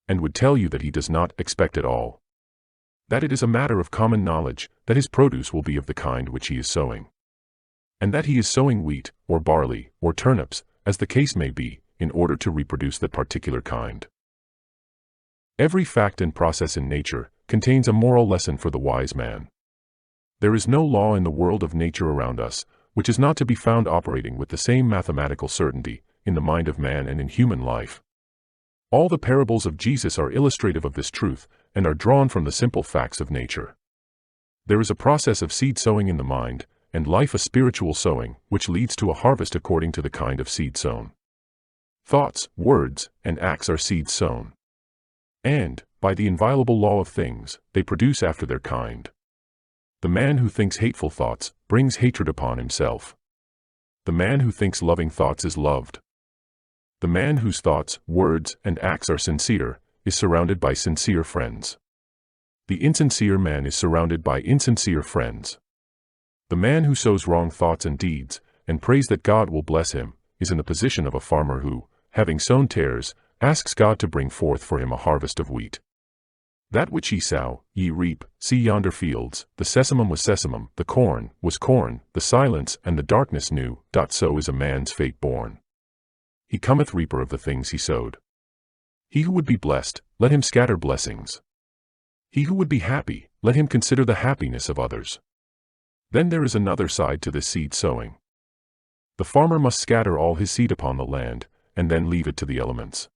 and would tell you that he does not expect at all, that it is a matter of common knowledge that his produce will be of the kind which he is sowing, and that he is sowing wheat, or barley, or turnips, as the case may be, in order to reproduce that particular kind. Every fact and process in nature contains a moral lesson for the wise man. There is no law in the world of nature around us which is not to be found operating with the same mathematical certainty in the mind of man and in human life. All the parables of Jesus are illustrative of this truth and are drawn from the simple facts of nature. There is a process of seed sowing in the mind, and life a spiritual sowing, which leads to a harvest according to the kind of seed sown. Thoughts, words, and acts are seeds sown, and, by the inviolable law of things, they produce after their kind. The man who thinks hateful thoughts brings hatred upon himself. The man who thinks loving thoughts is loved. The man whose thoughts, words, and acts are sincere is surrounded by sincere friends. The insincere man is surrounded by insincere friends. The man who sows wrong thoughts and deeds, and prays that God will bless him, is in the position of a farmer who, having sown tares, asks God to bring forth for him a harvest of wheat. That which ye sow, ye reap. See yonder fields, the sesamum was sesamum, the corn was corn, the silence and the darkness knew. So is a man's fate born. He cometh reaper of the things he sowed. He who would be blessed, let him scatter blessings. He who would be happy, let him consider the happiness of others. Then there is another side to this seed sowing. The farmer must scatter all his seed upon the land, and then leave it to the elements.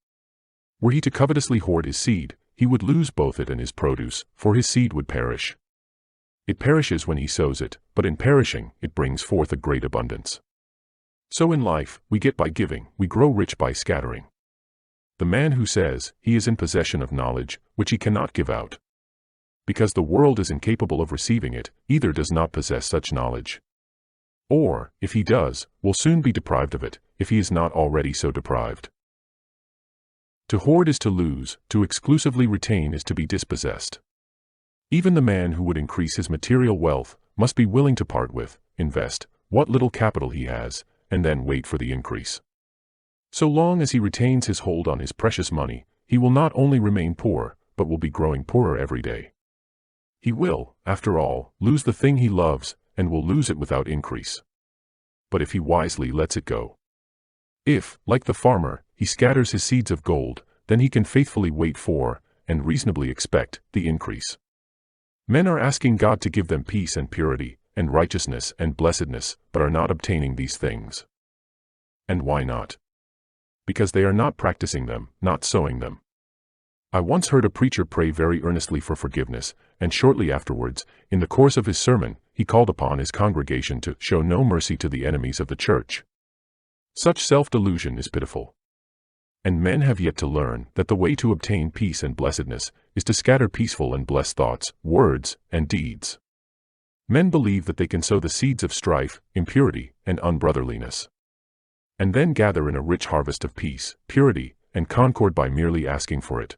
Were he to covetously hoard his seed, he would lose both it and his produce, for his seed would perish. It perishes when he sows it, but in perishing, it brings forth a great abundance. So in life, we get by giving, we grow rich by scattering. The man who says he is in possession of knowledge, which he cannot give out, because the world is incapable of receiving it, either does not possess such knowledge, or, if he does, will soon be deprived of it, if he is not already so deprived. To hoard is to lose, to exclusively retain is to be dispossessed. Even the man who would increase his material wealth must be willing to part with, invest, what little capital he has, and then wait for the increase. So long as he retains his hold on his precious money, he will not only remain poor, but will be growing poorer every day. He will, after all, lose the thing he loves, and will lose it without increase. But if he wisely lets it go, if, like the farmer, he scatters his seeds of gold, then he can faithfully wait for, and reasonably expect, the increase. Men are asking God to give them peace and purity, and righteousness and blessedness, but are not obtaining these things. And why not? Because they are not practicing them, not sowing them. I once heard a preacher pray very earnestly for forgiveness, and shortly afterwards, in the course of his sermon, he called upon his congregation to show no mercy to the enemies of the church. Such self-delusion is pitiful. And men have yet to learn that the way to obtain peace and blessedness is to scatter peaceful and blessed thoughts, words, and deeds. Men believe that they can sow the seeds of strife, impurity, and unbrotherliness, and then gather in a rich harvest of peace, purity, and concord by merely asking for it.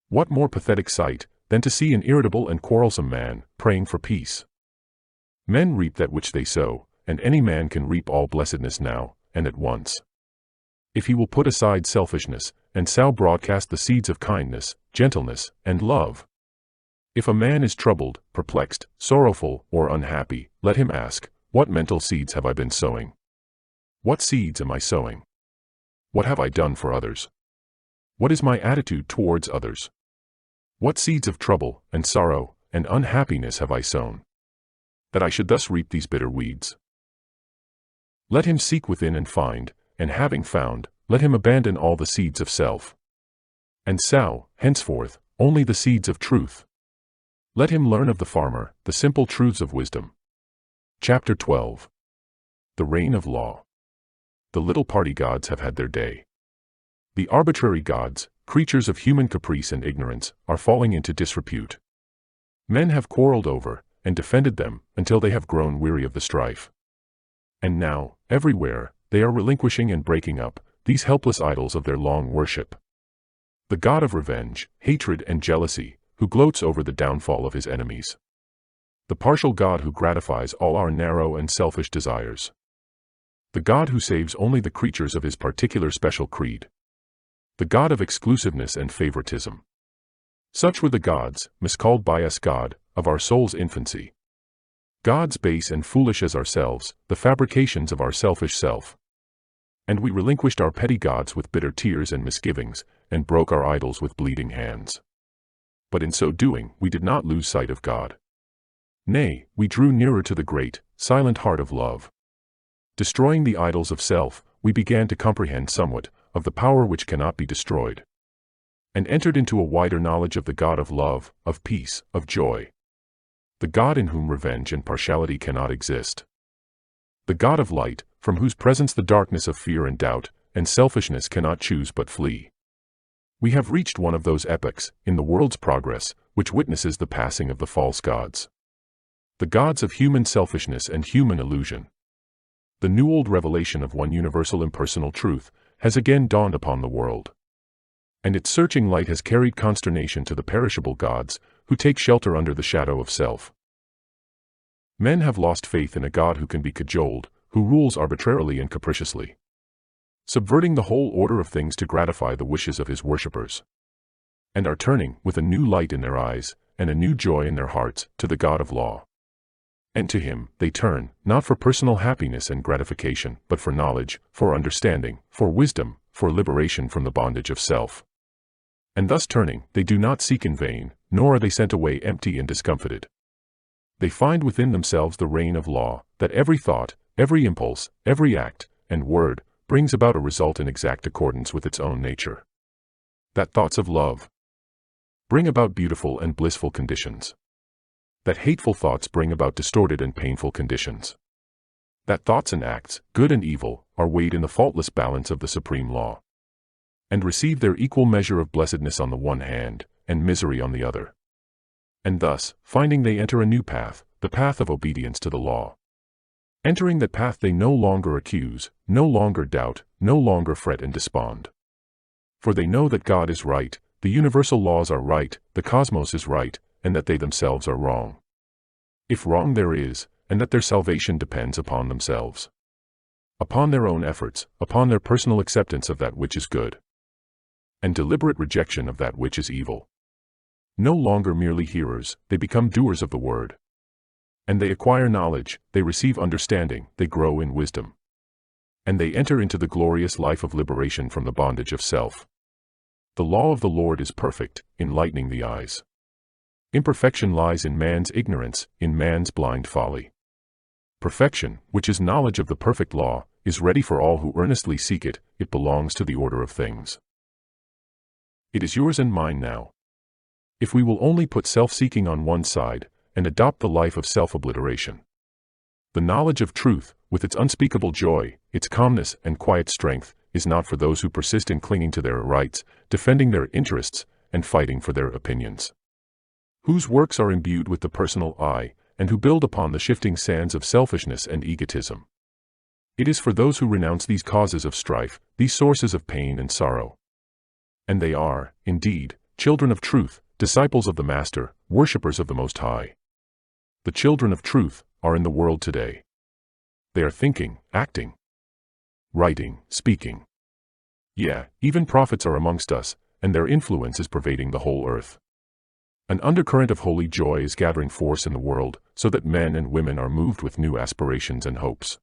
What more pathetic sight than to see an irritable and quarrelsome man praying for peace? Men reap that which they sow, and any man can reap all blessedness now, and at once, if he will put aside selfishness, and sow broadcast the seeds of kindness, gentleness, and love. If a man is troubled, perplexed, sorrowful, or unhappy, let him ask, what mental seeds have I been sowing? What seeds am I sowing? What have I done for others? What is my attitude towards others? What seeds of trouble, and sorrow, and unhappiness have I sown, that I should thus reap these bitter weeds? Let him seek within and find, and having found, let him abandon all the seeds of self, and sow, henceforth, only the seeds of truth. Let him learn of the farmer the simple truths of wisdom. Chapter 12. The Reign of Law. The little party gods have had their day. The arbitrary gods, creatures of human caprice and ignorance, are falling into disrepute. Men have quarreled over, and defended them, until they have grown weary of the strife. And now, everywhere, they are relinquishing and breaking up these helpless idols of their long worship. The god of revenge, hatred, and jealousy, who gloats over the downfall of his enemies. The partial God who gratifies all our narrow and selfish desires. The God who saves only the creatures of his particular special creed. The God of exclusiveness and favoritism. Such were the gods, miscalled by us God, of our soul's infancy. Gods base and foolish as ourselves, the fabrications of our selfish self. And we relinquished our petty gods with bitter tears and misgivings, and broke our idols with bleeding hands. But in so doing, we did not lose sight of God. Nay, we drew nearer to the great, silent heart of love. Destroying the idols of self, we began to comprehend somewhat of the power which cannot be destroyed, and entered into a wider knowledge of the God of love, of peace, of joy. The God in whom revenge and partiality cannot exist. The God of light, from whose presence the darkness of fear and doubt, and selfishness cannot choose but flee. We have reached one of those epochs, in the world's progress, which witnesses the passing of the false gods. The gods of human selfishness and human illusion. The new-old revelation of one universal impersonal truth has again dawned upon the world. And its searching light has carried consternation to the perishable gods, who take shelter under the shadow of self. Men have lost faith in a God who can be cajoled, who rules arbitrarily and capriciously, subverting the whole order of things to gratify the wishes of his worshippers, and are turning, with a new light in their eyes, and a new joy in their hearts, to the God of law. And to him they turn, not for personal happiness and gratification, but for knowledge, for understanding, for wisdom, for liberation from the bondage of self. And thus turning, they do not seek in vain, nor are they sent away empty and discomfited. They find within themselves the reign of law, that every thought, every impulse, every act, and word, brings about a result in exact accordance with its own nature. That thoughts of love bring about beautiful and blissful conditions. That hateful thoughts bring about distorted and painful conditions. That thoughts and acts, good and evil, are weighed in the faultless balance of the supreme law, and receive their equal measure of blessedness on the one hand, and misery on the other. And thus, finding they enter a new path, the path of obedience to the law. Entering that path they no longer accuse, no longer doubt, no longer fret and despond. For they know that God is right, the universal laws are right, the cosmos is right, and that they themselves are wrong, if wrong there is, and that their salvation depends upon themselves, upon their own efforts, upon their personal acceptance of that which is good, and deliberate rejection of that which is evil. No longer merely hearers, they become doers of the word. And they acquire knowledge, they receive understanding, they grow in wisdom. And they enter into the glorious life of liberation from the bondage of self. The law of the Lord is perfect, enlightening the eyes. Imperfection lies in man's ignorance, in man's blind folly. Perfection, which is knowledge of the perfect law, is ready for all who earnestly seek it. It belongs to the order of things. It is yours and mine now. If we will only put self-seeking on one side, and adopt the life of self-obliteration. The knowledge of truth, with its unspeakable joy, its calmness and quiet strength, is not for those who persist in clinging to their rights, defending their interests, and fighting for their opinions. Whose works are imbued with the personal I, and who build upon the shifting sands of selfishness and egotism. It is for those who renounce these causes of strife, these sources of pain and sorrow. And they are, indeed, children of truth, disciples of the Master, worshippers of the Most High. The children of truth are in the world today. They are thinking, acting, writing, speaking. Yeah, even prophets are amongst us, and their influence is pervading the whole earth. An undercurrent of holy joy is gathering force in the world, so that men and women are moved with new aspirations and hopes.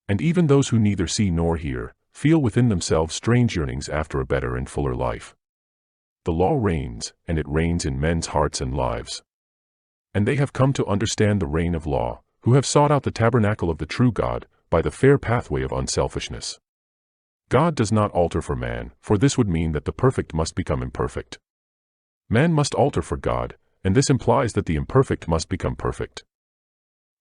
And even those who neither see nor hear, feel within themselves strange yearnings after a better and fuller life. The law reigns, and it reigns in men's hearts and lives. And they have come to understand the reign of law, who have sought out the tabernacle of the true God, by the fair pathway of unselfishness. God does not alter for man, for this would mean that the perfect must become imperfect. Man must alter for God, and this implies that the imperfect must become perfect.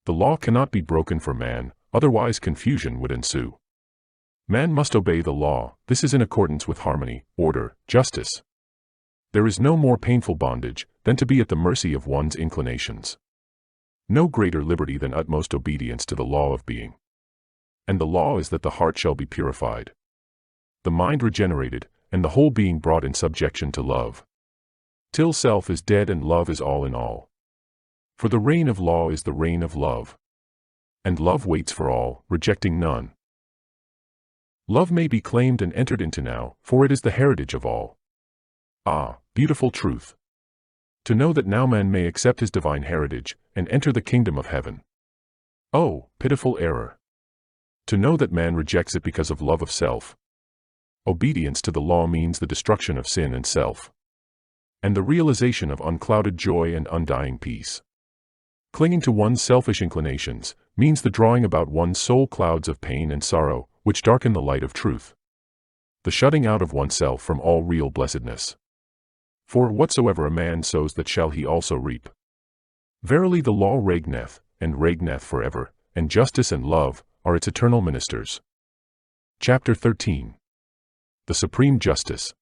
The law cannot be broken for man, otherwise confusion would ensue. Man must obey the law, this is in accordance with harmony, order, justice. There is no more painful bondage than to be at the mercy of one's inclinations. No greater liberty than utmost obedience to the law of being. And the law is that the heart shall be purified, the mind regenerated, and the whole being brought in subjection to love. Till self is dead and love is all in all. For the reign of law is the reign of love. And love waits for all, rejecting none. Love may be claimed and entered into now, for it is the heritage of all. Ah, beautiful truth! To know that now man may accept his divine heritage, and enter the kingdom of heaven. Oh, pitiful error! To know that man rejects it because of love of self. Obedience to the law means the destruction of sin and self, and the realization of unclouded joy and undying peace. Clinging to one's selfish inclinations means the drawing about one's soul clouds of pain and sorrow, which darken the light of truth. The shutting out of oneself from all real blessedness. For whatsoever a man sows that shall he also reap. Verily the law reigneth, and reigneth forever, and justice and love are its eternal ministers. Chapter 13. The Supreme Justice.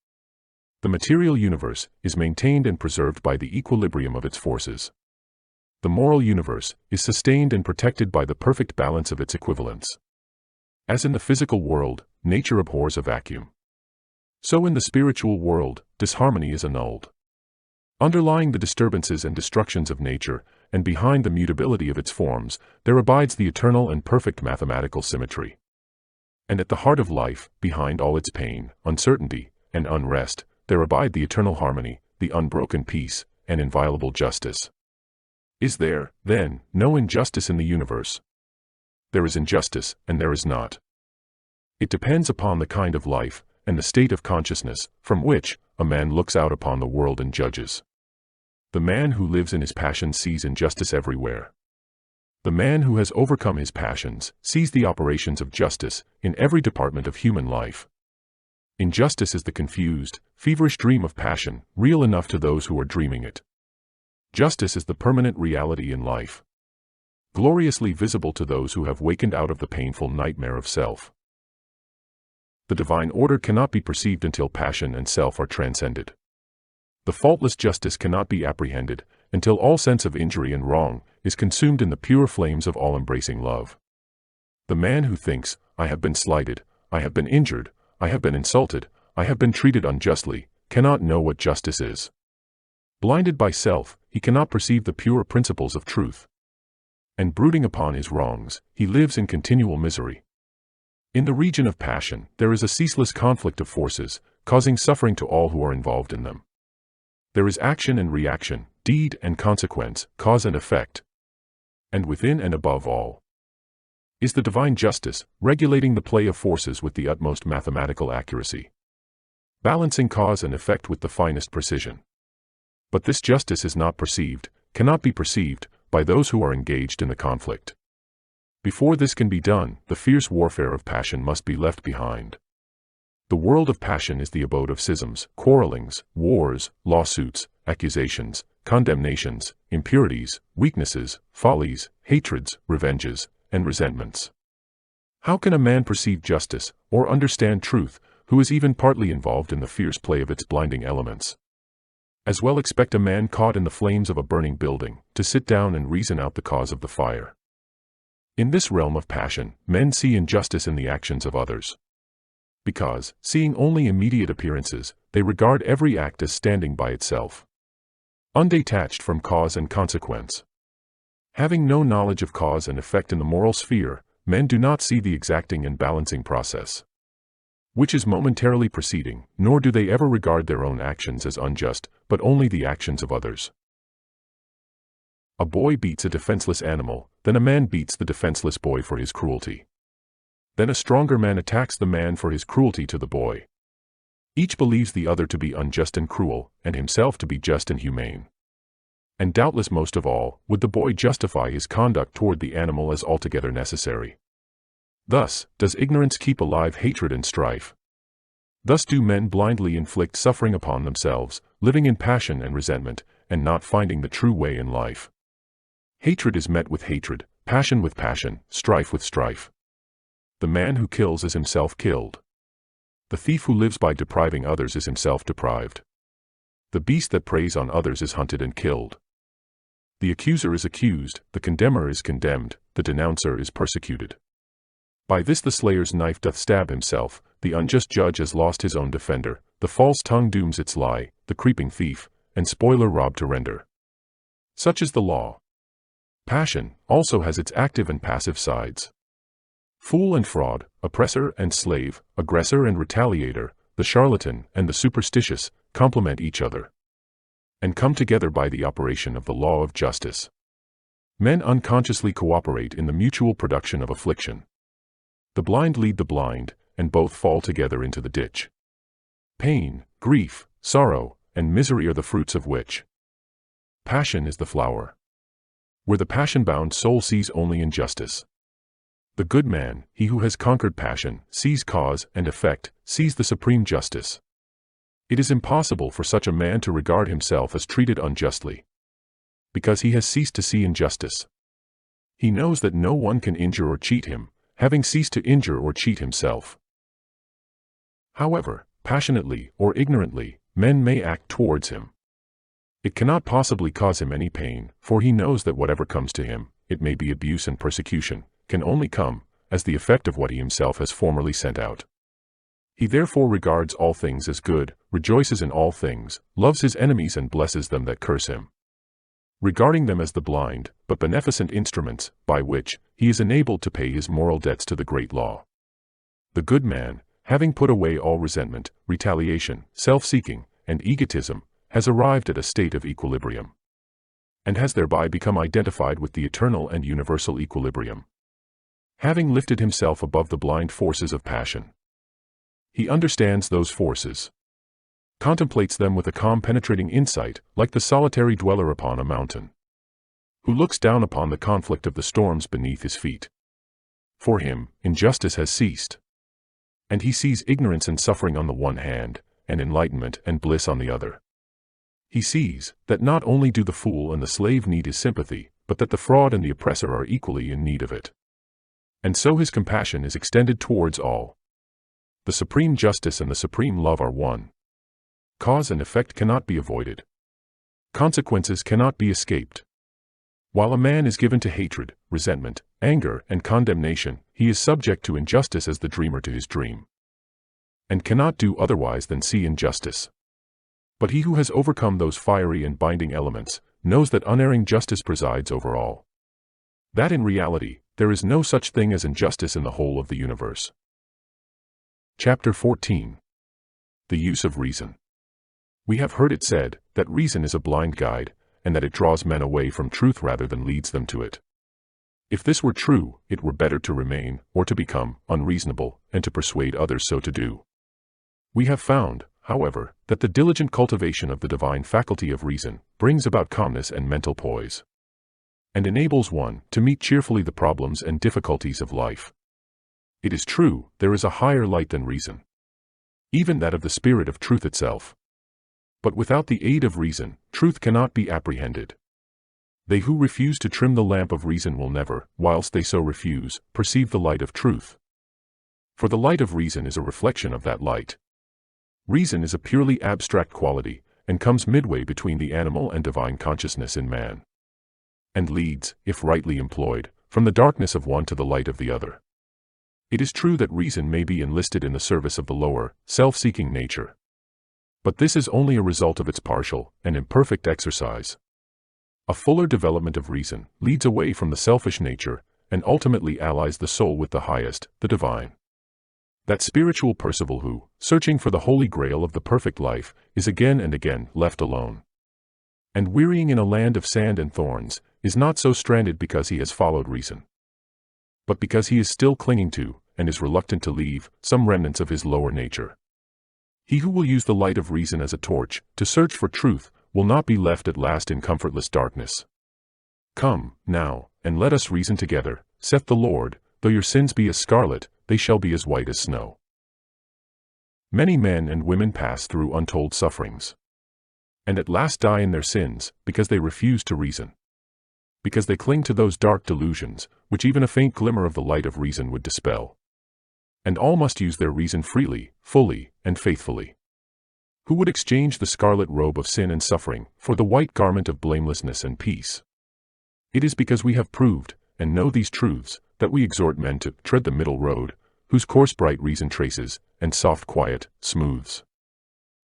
The material universe is maintained and preserved by the equilibrium of its forces. The moral universe is sustained and protected by the perfect balance of its equivalents. As in the physical world, nature abhors a vacuum. So in the spiritual world, disharmony is annulled. Underlying the disturbances and destructions of nature, and behind the mutability of its forms, there abides the eternal and perfect mathematical symmetry. And at the heart of life, behind all its pain, uncertainty, and unrest, there abide the eternal harmony, the unbroken peace, and inviolable justice. Is there, then, no injustice in the universe? There is injustice, and there is not. It depends upon the kind of life, and the state of consciousness, from which a man looks out upon the world and judges. The man who lives in his passions sees injustice everywhere. The man who has overcome his passions sees the operations of justice in every department of human life. Injustice is the confused, feverish dream of passion, real enough to those who are dreaming it. Justice is the permanent reality in life, gloriously visible to those who have wakened out of the painful nightmare of self. The divine order cannot be perceived until passion and self are transcended. The faultless justice cannot be apprehended until all sense of injury and wrong is consumed in the pure flames of all-embracing love. The man who thinks, I have been slighted, I have been injured, I have been insulted, I have been treated unjustly, cannot know what justice is. Blinded by self, he cannot perceive the pure principles of truth. And brooding upon his wrongs, he lives in continual misery. In the region of passion, there is a ceaseless conflict of forces, causing suffering to all who are involved in them. There is action and reaction, deed and consequence, cause and effect. And within and above all is the divine justice, regulating the play of forces with the utmost mathematical accuracy, balancing cause and effect with the finest precision. But this justice is not perceived, cannot be perceived, by those who are engaged in the conflict. Before this can be done, the fierce warfare of passion must be left behind. The world of passion is the abode of schisms, quarrelings, wars, lawsuits, accusations, condemnations, impurities, weaknesses, follies, hatreds, revenges, and resentments. How can a man perceive justice, or understand truth, who is even partly involved in the fierce play of its blinding elements? As well expect a man caught in the flames of a burning building, to sit down and reason out the cause of the fire. In this realm of passion, men see injustice in the actions of others. Because, seeing only immediate appearances, they regard every act as standing by itself, undetached from cause and consequence. Having no knowledge of cause and effect in the moral sphere, men do not see the exacting and balancing process, which is momentarily proceeding, nor do they ever regard their own actions as unjust, but only the actions of others. A boy beats a defenseless animal, then a man beats the defenseless boy for his cruelty. Then a stronger man attacks the man for his cruelty to the boy. Each believes the other to be unjust and cruel, and himself to be just and humane. And doubtless most of all, would the boy justify his conduct toward the animal as altogether necessary. Thus, does ignorance keep alive hatred and strife. Thus do men blindly inflict suffering upon themselves, living in passion and resentment, and not finding the true way in life. Hatred is met with hatred, passion with passion, strife with strife. The man who kills is himself killed. The thief who lives by depriving others is himself deprived. The beast that preys on others is hunted and killed. The accuser is accused, the condemner is condemned, the denouncer is persecuted. By this the slayer's knife doth stab himself, the unjust judge has lost his own defender, the false tongue dooms its lie, the creeping thief, and spoiler robbed to render. Such is the law. Passion also has its active and passive sides. Fool and fraud, oppressor and slave, aggressor and retaliator, the charlatan and the superstitious, complement each other, and come together by the operation of the law of justice. Men unconsciously cooperate in the mutual production of affliction. The blind lead the blind, and both fall together into the ditch. Pain, grief, sorrow, and misery are the fruits of which passion is the flower. Where the passion-bound soul sees only injustice. The good man, he who has conquered passion, sees cause and effect, sees the supreme justice. It is impossible for such a man to regard himself as treated unjustly, because he has ceased to see injustice. He knows that no one can injure or cheat him, having ceased to injure or cheat himself. However, passionately or ignorantly, men may act towards him. It cannot possibly cause him any pain, for he knows that whatever comes to him, it may be abuse and persecution, can only come as the effect of what he himself has formerly sent out. He therefore regards all things as good, rejoices in all things, loves his enemies and blesses them that curse him, regarding them as the blind, but beneficent instruments, by which he is enabled to pay his moral debts to the great law. The good man, having put away all resentment, retaliation, self-seeking, and egotism, has arrived at a state of equilibrium, and has thereby become identified with the eternal and universal equilibrium. Having lifted himself above the blind forces of passion, he understands those forces, contemplates them with a calm penetrating insight, like the solitary dweller upon a mountain, who looks down upon the conflict of the storms beneath his feet. For him, injustice has ceased, and he sees ignorance and suffering on the one hand, and enlightenment and bliss on the other. He sees that not only do the fool and the slave need his sympathy, but that the fraud and the oppressor are equally in need of it. And so his compassion is extended towards all. The supreme justice and the supreme love are one. Cause and effect cannot be avoided. Consequences cannot be escaped. While a man is given to hatred, resentment, anger, and condemnation, he is subject to injustice as the dreamer to his dream, and cannot do otherwise than see injustice. But he who has overcome those fiery and binding elements, knows that unerring justice presides over all. That in reality, there is no such thing as injustice in the whole of the universe. Chapter 14. The use of reason. We have heard it said, that reason is a blind guide, and that it draws men away from truth rather than leads them to it. If this were true, it were better to remain, or to become, unreasonable, and to persuade others so to do. We have found, however, that the diligent cultivation of the divine faculty of reason brings about calmness and mental poise, and enables one to meet cheerfully the problems and difficulties of life. It is true, there is a higher light than reason, even that of the spirit of truth itself. But without the aid of reason, truth cannot be apprehended. They who refuse to trim the lamp of reason will never, whilst they so refuse, perceive the light of truth. For the light of reason is a reflection of that light. Reason is a purely abstract quality, and comes midway between the animal and divine consciousness in man, and leads, if rightly employed, from the darkness of one to the light of the other. It is true that reason may be enlisted in the service of the lower, self-seeking nature. But this is only a result of its partial and imperfect exercise. A fuller development of reason leads away from the selfish nature and ultimately allies the soul with the highest, the divine. That spiritual Percival who, searching for the holy grail of the perfect life, is again and again left alone. And wearying in a land of sand and thorns, is not so stranded because he has followed reason, but because he is still clinging to, and is reluctant to leave, some remnants of his lower nature. He who will use the light of reason as a torch to search for truth will not be left at last in comfortless darkness. Come, now, and let us reason together, saith the Lord, though your sins be as scarlet, they shall be as white as snow. Many men and women pass through untold sufferings, and at last die in their sins, because they refuse to reason. Because they cling to those dark delusions, which even a faint glimmer of the light of reason would dispel. And all must use their reason freely, fully, and faithfully. Who would exchange the scarlet robe of sin and suffering for the white garment of blamelessness and peace? It is because we have proved, and know these truths, that we exhort men to tread the middle road, whose course bright reason traces, and soft quiet smooths.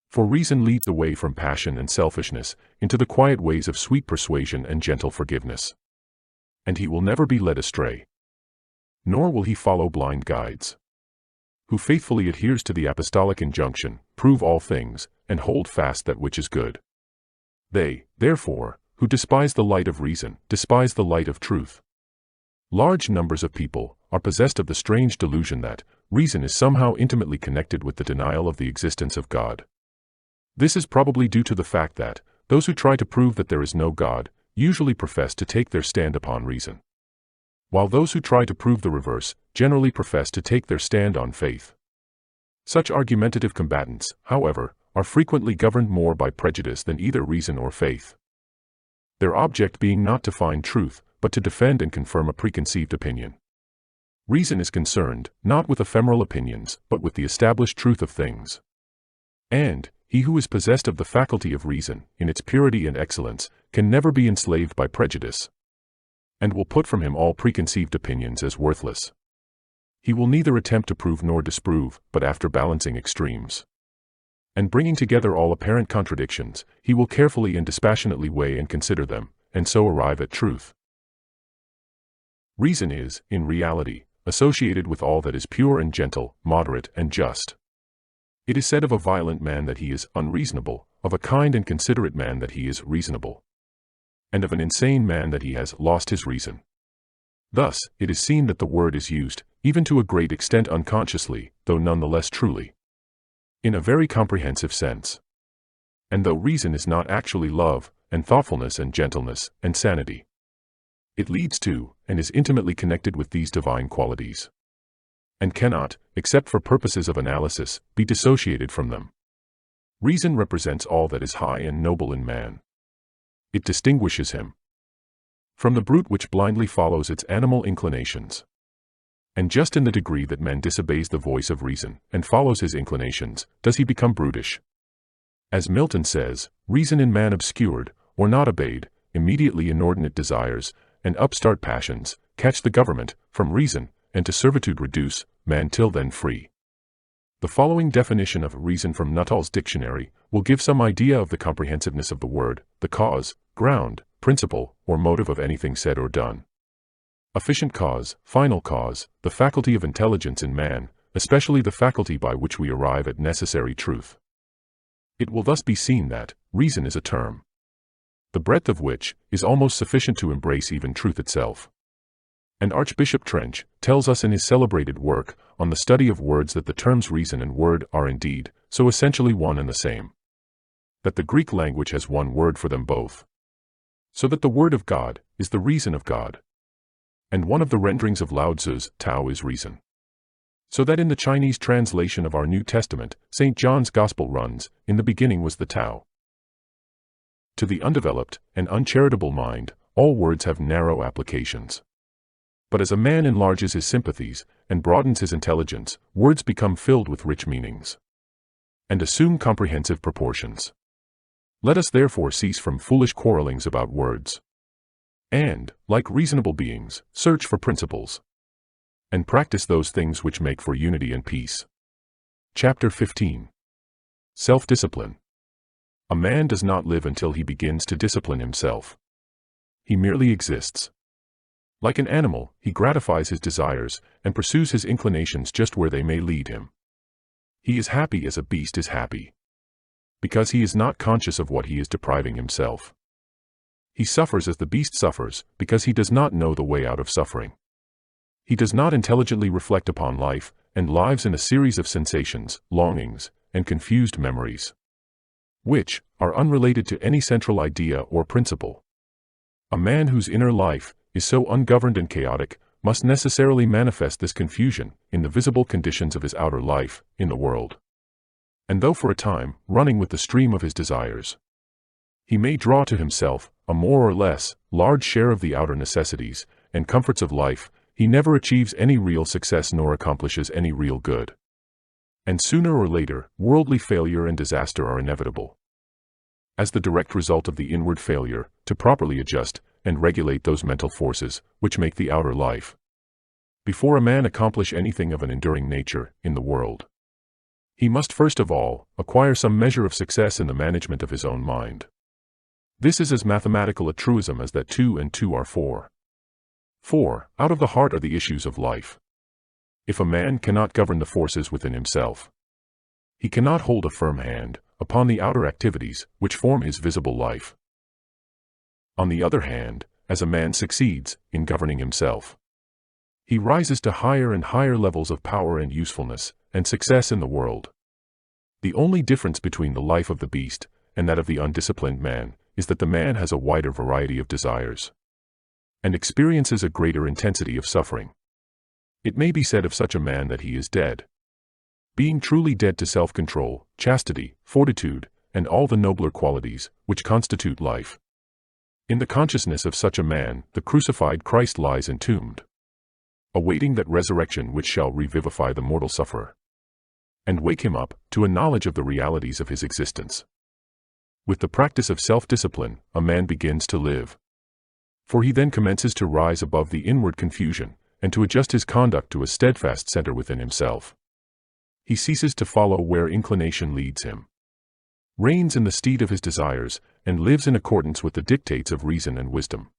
For reason leads away from passion and selfishness into the quiet ways of sweet persuasion and gentle forgiveness. And he will never be led astray. Nor will he follow blind guides. Who faithfully adheres to the apostolic injunction, prove all things, and hold fast that which is good. They, therefore, who despise the light of reason, despise the light of truth. Large numbers of people are possessed of the strange delusion that reason is somehow intimately connected with the denial of the existence of God. This is probably due to the fact that those who try to prove that there is no God usually profess to take their stand upon reason, while those who try to prove the reverse generally profess to take their stand on faith. Such argumentative combatants, however, are frequently governed more by prejudice than either reason or faith. Their object being not to find truth, but to defend and confirm a preconceived opinion. Reason is concerned, not with ephemeral opinions, but with the established truth of things. And he who is possessed of the faculty of reason, in its purity and excellence, can never be enslaved by prejudice, and will put from him all preconceived opinions as worthless. He will neither attempt to prove nor disprove, but after balancing extremes, and bringing together all apparent contradictions, he will carefully and dispassionately weigh and consider them, and so arrive at truth. Reason is, in reality, associated with all that is pure and gentle, moderate and just. It is said of a violent man that he is unreasonable, of a kind and considerate man that he is reasonable, and of an insane man that he has lost his reason. Thus, it is seen that the word is used, even to a great extent unconsciously, though none the less truly, in a very comprehensive sense. And though reason is not actually love, and thoughtfulness and gentleness, and sanity, it leads to, and is intimately connected with these divine qualities, and cannot, except for purposes of analysis, be dissociated from them. Reason represents all that is high and noble in man. It distinguishes him from the brute which blindly follows its animal inclinations. And just in the degree that man disobeys the voice of reason and follows his inclinations, does he become brutish. As Milton says, reason in man obscured, or not obeyed, immediately inordinate desires, and upstart passions, catch the government, from reason, and to servitude reduce, man till then free. The following definition of reason from Nuttall's dictionary will give some idea of the comprehensiveness of the word: the cause, ground, principle, or motive of anything said or done. Efficient cause, final cause, the faculty of intelligence in man, especially the faculty by which we arrive at necessary truth. It will thus be seen that reason is a term, the breadth of which is almost sufficient to embrace even truth itself. And Archbishop Trench tells us in his celebrated work on the study of words that the terms reason and word are indeed so essentially one and the same, that the Greek language has one word for them both, so that the word of God is the reason of God. And one of the renderings of Lao Tzu's Tao is reason. So that in the Chinese translation of our New Testament, St. John's Gospel runs, "In the beginning was the Tao." To the undeveloped and uncharitable mind, all words have narrow applications. But as a man enlarges his sympathies and broadens his intelligence, words become filled with rich meanings and assume comprehensive proportions. Let us therefore cease from foolish quarrelings about words. and, like reasonable beings, search for principles and practice those things which make for unity and peace. Chapter 15. Self-discipline. A man does not live until he begins to discipline himself. He merely exists. Like an animal, he gratifies his desires and pursues his inclinations just where they may lead him. He is happy as a beast is happy, because he is not conscious of what he is depriving himself. He suffers as the beast suffers, because he does not know the way out of suffering. He does not intelligently reflect upon life, and lives in a series of sensations, longings, and confused memories, which are unrelated to any central idea or principle. A man whose inner life is so ungoverned and chaotic must necessarily manifest this confusion in the visible conditions of his outer life, in the world. And though for a time running with the stream of his desires, he may draw to himself a more or less large share of the outer necessities and comforts of life, he never achieves any real success nor accomplishes any real good. And sooner or later, worldly failure and disaster are inevitable, as the direct result of the inward failure to properly adjust and regulate those mental forces which make the outer life. Before a man accomplish anything of an enduring nature in the world, he must first of all acquire some measure of success in the management of his own mind. This is as mathematical a truism as that 2 and 2 are 4. For, out of the heart are the issues of life. If a man cannot govern the forces within himself, he cannot hold a firm hand upon the outer activities which form his visible life. On the other hand, as a man succeeds in governing himself, he rises to higher and higher levels of power and usefulness and success in the world. The only difference between the life of the beast and that of the undisciplined man is that the man has a wider variety of desires and experiences a greater intensity of suffering. It may be said of such a man that he is dead, being truly dead to self-control, chastity, fortitude, and all the nobler qualities which constitute life. In the consciousness of such a man, the crucified Christ lies entombed, awaiting that resurrection which shall revivify the mortal sufferer, and wake him up to a knowledge of the realities of his existence. With the practice of self-discipline, a man begins to live, for he then commences to rise above the inward confusion, and to adjust his conduct to a steadfast center within himself. He ceases to follow where inclination leads him, reigns in the steed of his desires, and lives in accordance with the dictates of reason and wisdom.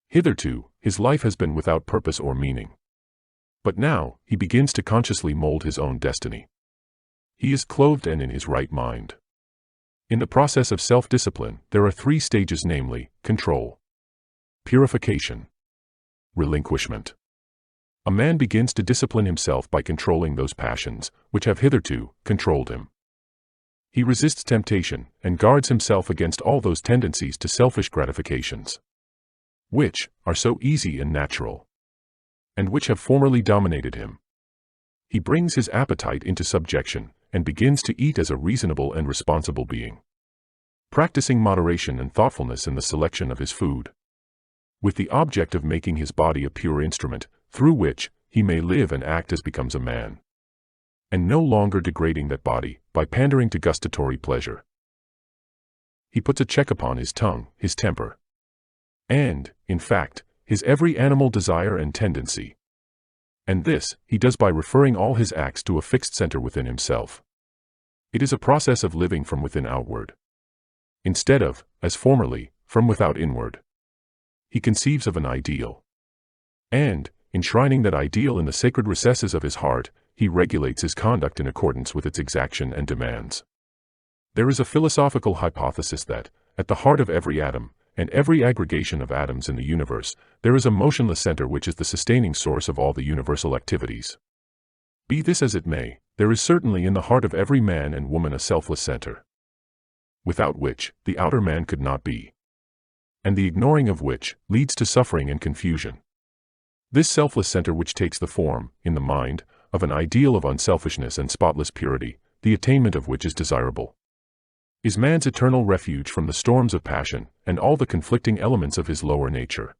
Hitherto, his life has been without purpose or meaning. But now, he begins to consciously mold his own destiny. He is clothed and in his right mind. In the process of self-discipline, there are 3 stages, namely, control, purification, relinquishment. A man begins to discipline himself by controlling those passions which have hitherto controlled him. He resists temptation and guards himself against all those tendencies to selfish gratifications, which are so easy and natural, and which have formerly dominated him. He brings his appetite into subjection and begins to eat as a reasonable and responsible being, practicing moderation and thoughtfulness in the selection of his food, with the object of making his body a pure instrument through which he may live and act as becomes a man, and no longer degrading that body by pandering to gustatory pleasure. He puts a check upon his tongue, his temper, and, in fact, his every animal desire and tendency. And this he does by referring all his acts to a fixed center within himself. It is a process of living from within outward, instead of, as formerly, from without inward. He conceives of an ideal, and, enshrining that ideal in the sacred recesses of his heart, he regulates his conduct in accordance with its exaction and demands. There is a philosophical hypothesis that, at the heart of every atom, and every aggregation of atoms in the universe, there is a motionless center which is the sustaining source of all the universal activities. Be this as it may, there is certainly in the heart of every man and woman a selfless center, without which the outer man could not be, and the ignoring of which leads to suffering and confusion. This selfless center, which takes the form, in the mind, of an ideal of unselfishness and spotless purity, the attainment of which is desirable, is man's eternal refuge from the storms of passion and all the conflicting elements of his lower nature.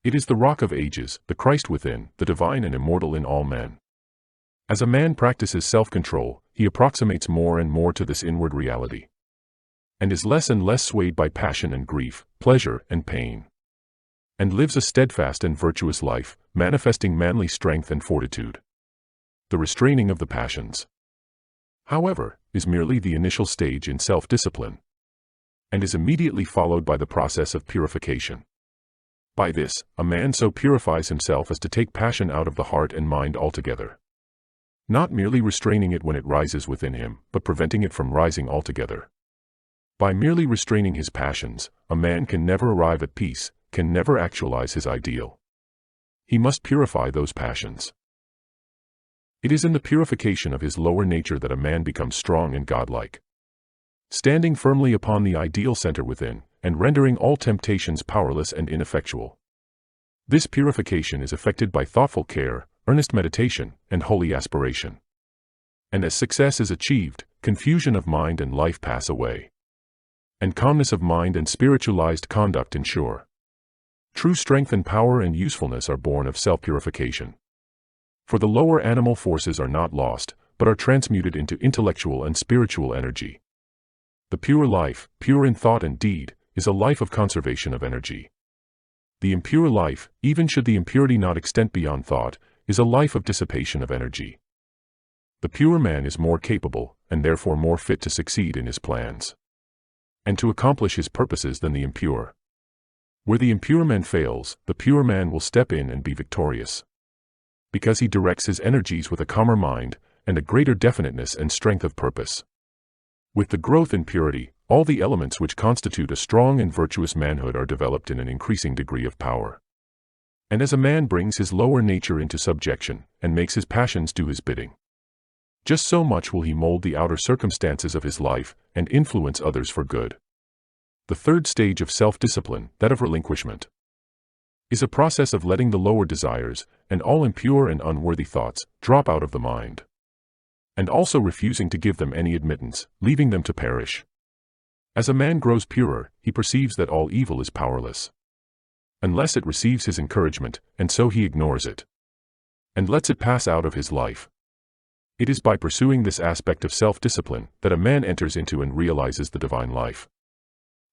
It is the rock of ages, the Christ within, the divine and immortal in all men. As a man practices self-control, he approximates more and more to this inward reality, and is less and less swayed by passion and grief, pleasure and pain. and lives a steadfast and virtuous life, manifesting manly strength and fortitude. The restraining of the passions, however, is merely the initial stage in self-discipline, and is immediately followed by the process of purification. By this, a man so purifies himself as to take passion out of the heart and mind altogether, not merely restraining it when it rises within him, but preventing it from rising altogether. By merely restraining his passions, a man can never arrive at peace, can never actualize his ideal. He must purify those passions. It is in the purification of his lower nature that a man becomes strong and godlike, standing firmly upon the ideal center within, and rendering all temptations powerless and ineffectual. This purification is effected by thoughtful care, earnest meditation, and holy aspiration. And as success is achieved, confusion of mind and life pass away, and calmness of mind and spiritualized conduct ensure. True strength and power and usefulness are born of self-purification. For the lower animal forces are not lost, but are transmuted into intellectual and spiritual energy. The pure life, pure in thought and deed, is a life of conservation of energy. The impure life, even should the impurity not extend beyond thought, is a life of dissipation of energy. The pure man is more capable, and therefore more fit to succeed in his plans, and to accomplish his purposes than the impure. Where the impure man fails, the pure man will step in and be victorious, because he directs his energies with a calmer mind, and a greater definiteness and strength of purpose. With the growth in purity, all the elements which constitute a strong and virtuous manhood are developed in an increasing degree of power. And as a man brings his lower nature into subjection, and makes his passions do his bidding, just so much will he mold the outer circumstances of his life, and influence others for good. The third stage of self-discipline, that of relinquishment, is a process of letting the lower desires, and all impure and unworthy thoughts, drop out of the mind, and also refusing to give them any admittance, leaving them to perish. As a man grows purer, he perceives that all evil is powerless, unless it receives his encouragement, and so he ignores it, and lets it pass out of his life. It is by pursuing this aspect of self-discipline that a man enters into and realizes the divine life,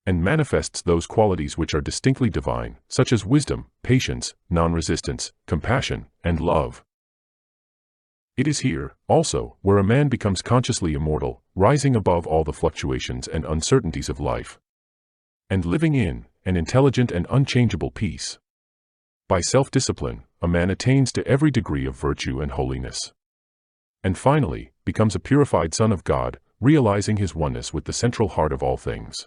and manifests those qualities which are distinctly divine, such as wisdom, patience, non-resistance, compassion, and love. It is here, also, where a man becomes consciously immortal, rising above all the fluctuations and uncertainties of life, and living in an intelligent and unchangeable peace. By self-discipline, a man attains to every degree of virtue and holiness, and finally, becomes a purified Son of God, realizing his oneness with the central heart of all things.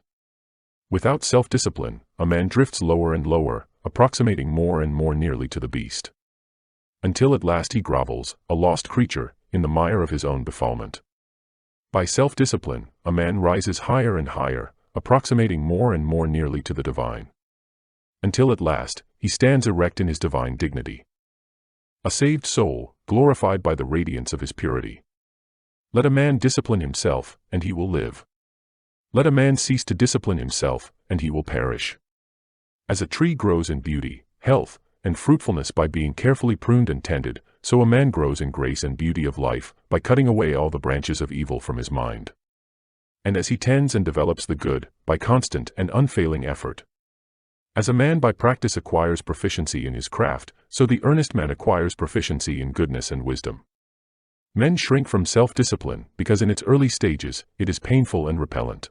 Without self-discipline, a man drifts lower and lower, approximating more and more nearly to the beast, until at last he grovels, a lost creature, in the mire of his own befoulment. By self-discipline, a man rises higher and higher, approximating more and more nearly to the divine, until at last, he stands erect in his divine dignity, a saved soul, glorified by the radiance of his purity. Let a man discipline himself, and he will live. Let a man cease to discipline himself, and he will perish. As a tree grows in beauty, health, and fruitfulness by being carefully pruned and tended, so a man grows in grace and beauty of life, by cutting away all the branches of evil from his mind. And as he tends and develops the good, by constant and unfailing effort. As a man by practice acquires proficiency in his craft, so the earnest man acquires proficiency in goodness and wisdom. Men shrink from self-discipline, because in its early stages, it is painful and repellent,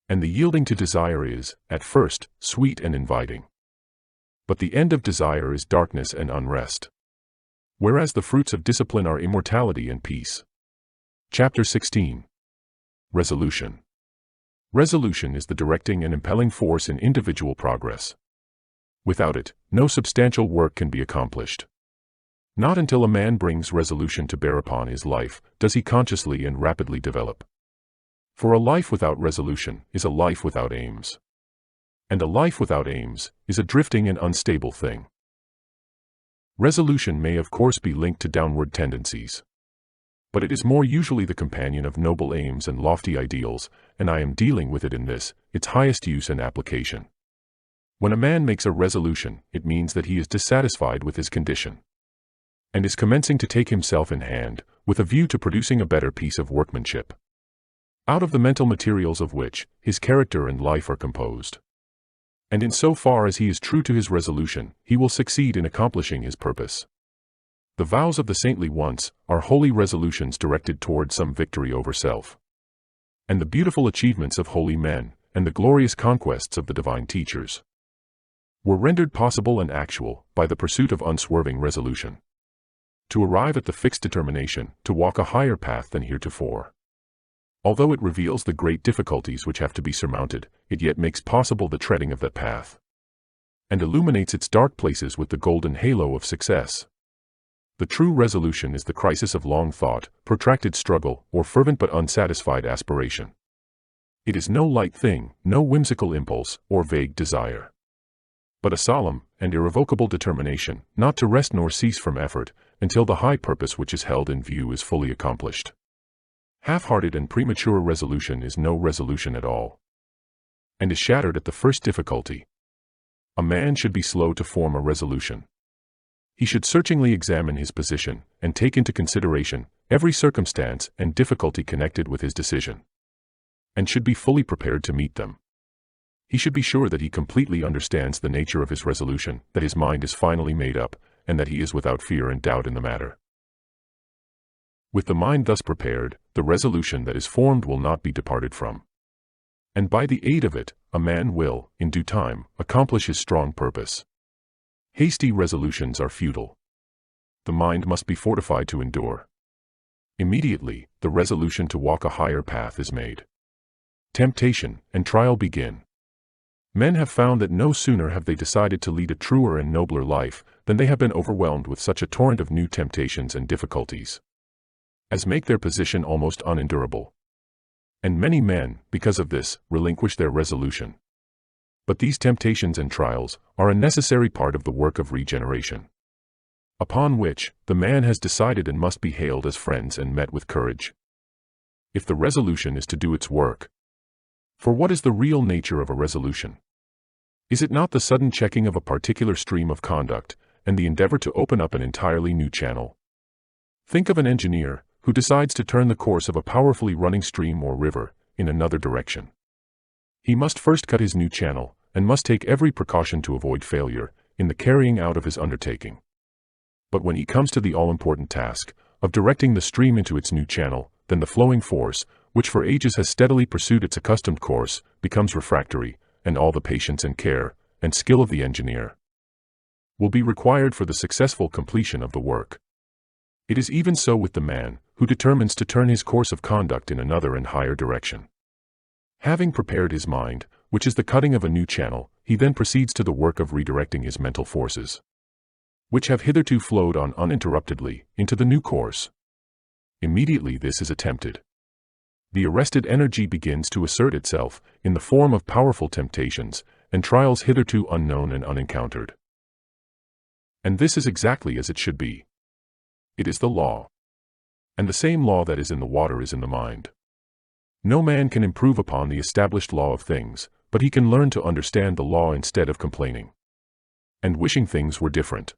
and the yielding to desire is, at first, sweet and inviting. But the end of desire is darkness and unrest, whereas the fruits of discipline are immortality and peace. Chapter 16. Resolution. Resolution is the directing and impelling force in individual progress. Without it, no substantial work can be accomplished. Not until a man brings resolution to bear upon his life, does he consciously and rapidly develop. For a life without resolution is a life without aims, and a life without aims is a drifting and unstable thing. Resolution may of course be linked to downward tendencies, but it is more usually the companion of noble aims and lofty ideals, and I am dealing with it in this, its highest use and application. When a man makes a resolution, it means that he is dissatisfied with his condition, and is commencing to take himself in hand, with a view to producing a better piece of workmanship, out of the mental materials of which his character and life are composed. And in so far as he is true to his resolution, he will succeed in accomplishing his purpose. The vows of the saintly ones are holy resolutions directed toward some victory over self. And the beautiful achievements of holy men, and the glorious conquests of the divine teachers, were rendered possible and actual by the pursuit of unswerving resolution, to arrive at the fixed determination to walk a higher path than heretofore. Although it reveals the great difficulties which have to be surmounted, it yet makes possible the treading of that path, and illuminates its dark places with the golden halo of success. The true resolution is the crisis of long thought, protracted struggle, or fervent but unsatisfied aspiration. It is no light thing, no whimsical impulse, or vague desire, but a solemn and irrevocable determination not to rest nor cease from effort until the high purpose which is held in view is fully accomplished. Half-hearted and premature resolution is no resolution at all, and is shattered at the first difficulty. A man should be slow to form a resolution. He should searchingly examine his position and take into consideration every circumstance and difficulty connected with his decision, and should be fully prepared to meet them. He should be sure that he completely understands the nature of his resolution, that his mind is finally made up, and that he is without fear and doubt in the matter. With the mind thus prepared, the resolution that is formed will not be departed from, and by the aid of it, a man will, in due time, accomplish his strong purpose. Hasty resolutions are futile. The mind must be fortified to endure. Immediately, the resolution to walk a higher path is made, temptation and trial begin. Men have found that no sooner have they decided to lead a truer and nobler life than they have been overwhelmed with such a torrent of new temptations and difficulties as make their position almost unendurable. And many men, because of this, relinquish their resolution. But these temptations and trials are a necessary part of the work of regeneration, upon which the man has decided and must be hailed as friends and met with courage, if the resolution is to do its work. For what is the real nature of a resolution? Is it not the sudden checking of a particular stream of conduct, and the endeavor to open up an entirely new channel? Think of an engineer who decides to turn the course of a powerfully running stream or river in another direction. He must first cut his new channel, and must take every precaution to avoid failure in the carrying out of his undertaking. But when he comes to the all-important task of directing the stream into its new channel, then the flowing force, which for ages has steadily pursued its accustomed course, becomes refractory, and all the patience and care and skill of the engineer will be required for the successful completion of the work. It is even so with the man who determines to turn his course of conduct in another and higher direction. Having prepared his mind, which is the cutting of a new channel, he then proceeds to the work of redirecting his mental forces, which have hitherto flowed on uninterruptedly, into the new course. Immediately this is attempted, the arrested energy begins to assert itself in the form of powerful temptations and trials hitherto unknown and unencountered. And this is exactly as it should be. It is the law. And the same law that is in the water is in the mind. No man can improve upon the established law of things, but he can learn to understand the law instead of complaining and wishing things were different.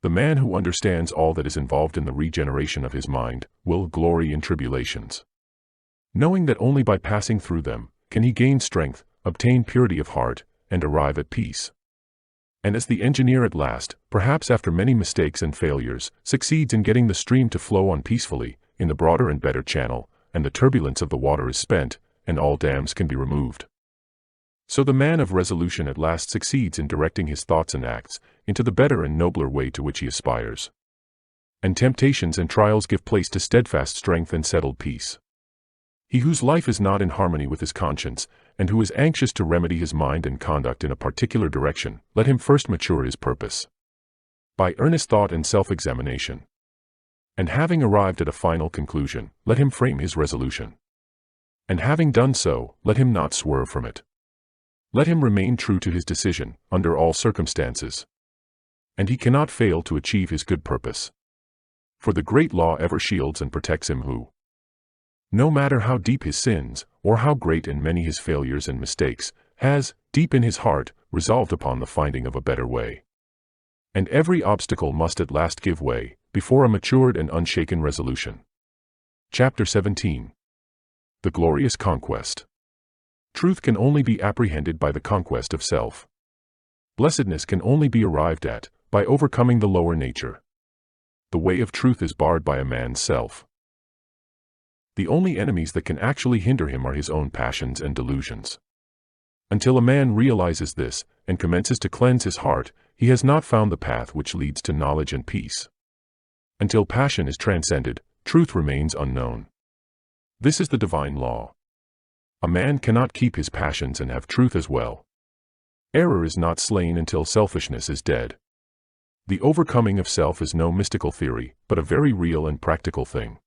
The man who understands all that is involved in the regeneration of his mind will glory in tribulations, knowing that only by passing through them can he gain strength, obtain purity of heart, and arrive at peace. And as the engineer at last, perhaps after many mistakes and failures, succeeds in getting the stream to flow on peacefully, in the broader and better channel, and the turbulence of the water is spent, and all dams can be removed, so the man of resolution at last succeeds in directing his thoughts and acts into the better and nobler way to which he aspires. And temptations and trials give place to steadfast strength and settled peace. He whose life is not in harmony with his conscience, and who is anxious to remedy his mind and conduct in a particular direction, let him first mature his purpose by earnest thought and self-examination. And having arrived at a final conclusion, let him frame his resolution. And having done so, let him not swerve from it. Let him remain true to his decision, under all circumstances. And he cannot fail to achieve his good purpose. For the great law ever shields and protects him who, no matter how deep his sins, or how great and many his failures and mistakes, has, deep in his heart, resolved upon the finding of a better way. And every obstacle must at last give way before a matured and unshaken resolution. Chapter 17. The Glorious Conquest. Truth can only be apprehended by the conquest of self. Blessedness can only be arrived at by overcoming the lower nature. The way of truth is barred by a man's self. The only enemies that can actually hinder him are his own passions and delusions. Until a man realizes this and commences to cleanse his heart, he has not found the path which leads to knowledge and peace. Until passion is transcended, truth remains unknown. This is the divine law. A man cannot keep his passions and have truth as well. Error is not slain until selfishness is dead. The overcoming of self is no mystical theory, but a very real and practical thing.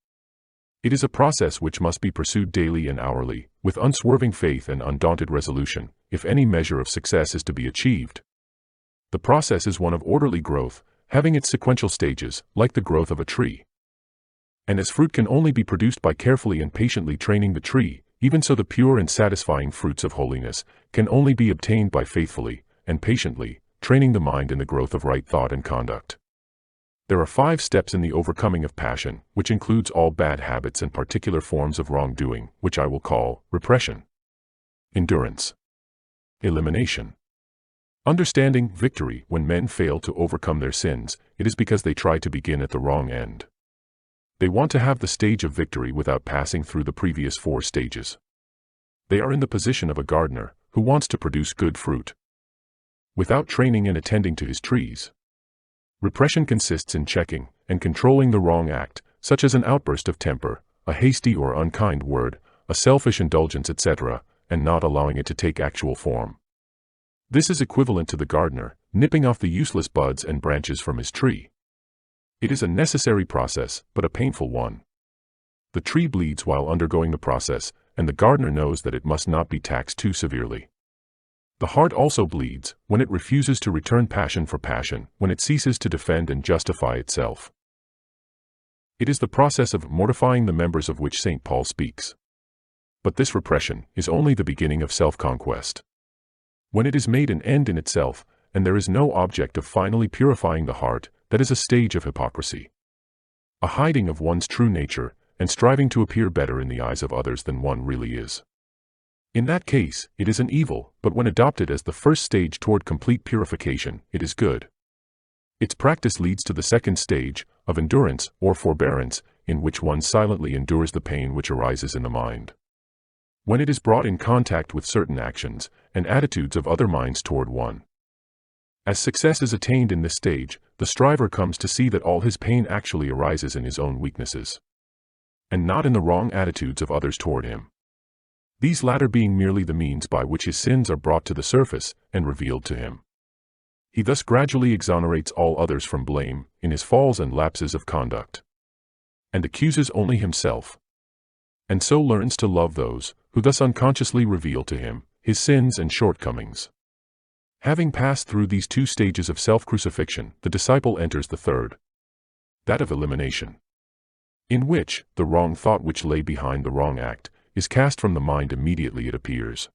It is a process which must be pursued daily and hourly, with unswerving faith and undaunted resolution, if any measure of success is to be achieved. The process is one of orderly growth, having its sequential stages, like the growth of a tree. And as fruit can only be produced by carefully and patiently training the tree, even so the pure and satisfying fruits of holiness can only be obtained by faithfully and patiently training the mind in the growth of right thought and conduct. There are 5 steps in the overcoming of passion, which includes all bad habits and particular forms of wrongdoing, which I will call repression, endurance, elimination, understanding, victory. When men fail to overcome their sins, it is because they try to begin at the wrong end. They want to have the stage of victory without passing through the previous 4 stages. They are in the position of a gardener who wants to produce good fruit without training and attending to his trees. Repression consists in checking and controlling the wrong act, such as an outburst of temper, a hasty or unkind word, a selfish indulgence, etc., and not allowing it to take actual form. This is equivalent to the gardener nipping off the useless buds and branches from his tree. It is a necessary process, but a painful one. The tree bleeds while undergoing the process, and the gardener knows that it must not be taxed too severely. The heart also bleeds when it refuses to return passion for passion, when it ceases to defend and justify itself. It is the process of mortifying the members of which St. Paul speaks. But this repression is only the beginning of self-conquest. When it is made an end in itself, and there is no object of finally purifying the heart, that is a stage of hypocrisy, a hiding of one's true nature, and striving to appear better in the eyes of others than one really is. In that case, it is an evil, but when adopted as the first stage toward complete purification, it is good. Its practice leads to the second stage, of endurance or forbearance, in which one silently endures the pain which arises in the mind when it is brought in contact with certain actions and attitudes of other minds toward one. As success is attained in this stage, the striver comes to see that all his pain actually arises in his own weaknesses, and not in the wrong attitudes of others toward him. These latter being merely the means by which his sins are brought to the surface and revealed to him. He thus gradually exonerates all others from blame in his falls and lapses of conduct, and accuses only himself, and so learns to love those who thus unconsciously reveal to him his sins and shortcomings. Having passed through these 2 stages of self-crucifixion, the disciple enters the third, that of elimination, in which the wrong thought which lay behind the wrong act is cast from the mind immediately it appears.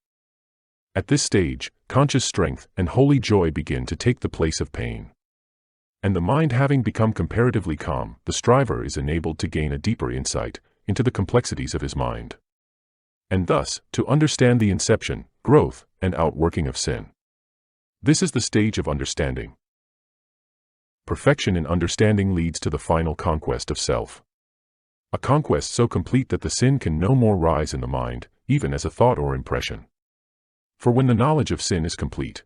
At this stage, conscious strength and holy joy begin to take the place of pain. And the mind having become comparatively calm, the striver is enabled to gain a deeper insight into the complexities of his mind, and thus to understand the inception, growth, and outworking of sin. This is the stage of understanding. Perfection in understanding leads to the final conquest of self. A conquest so complete that the sin can no more rise in the mind, even as a thought or impression. For when the knowledge of sin is complete,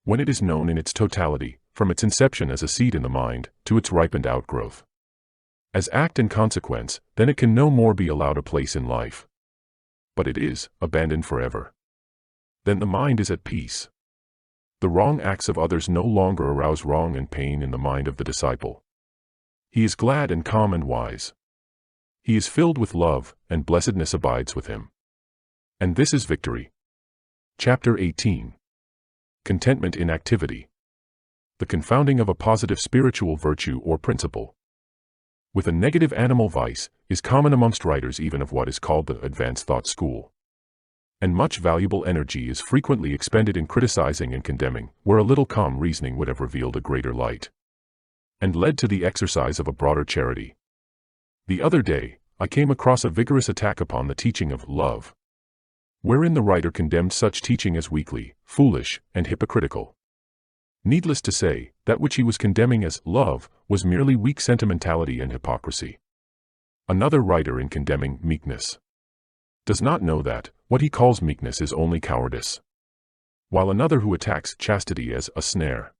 when it is known in its totality, from its inception as a seed in the mind, to its ripened outgrowth, as act and consequence, then it can no more be allowed a place in life, but it is abandoned forever. Then the mind is at peace. The wrong acts of others no longer arouse wrong and pain in the mind of the disciple. He is glad and calm and wise. He is filled with love, and blessedness abides with him. And this is victory. Chapter 18. Contentment in activity. The confounding of a positive spiritual virtue or principle with a negative animal vice is common amongst writers even of what is called the advanced thought school. And much valuable energy is frequently expended in criticizing and condemning, where a little calm reasoning would have revealed a greater light, and led to the exercise of a broader charity. The other day, I came across a vigorous attack upon the teaching of love. wherein the writer condemned such teaching as weakly, foolish, and hypocritical. Needless to say, that which he was condemning as love was merely weak sentimentality and hypocrisy. Another writer, in condemning meekness, does not know that what he calls meekness is only cowardice, while another, who attacks chastity as a snare,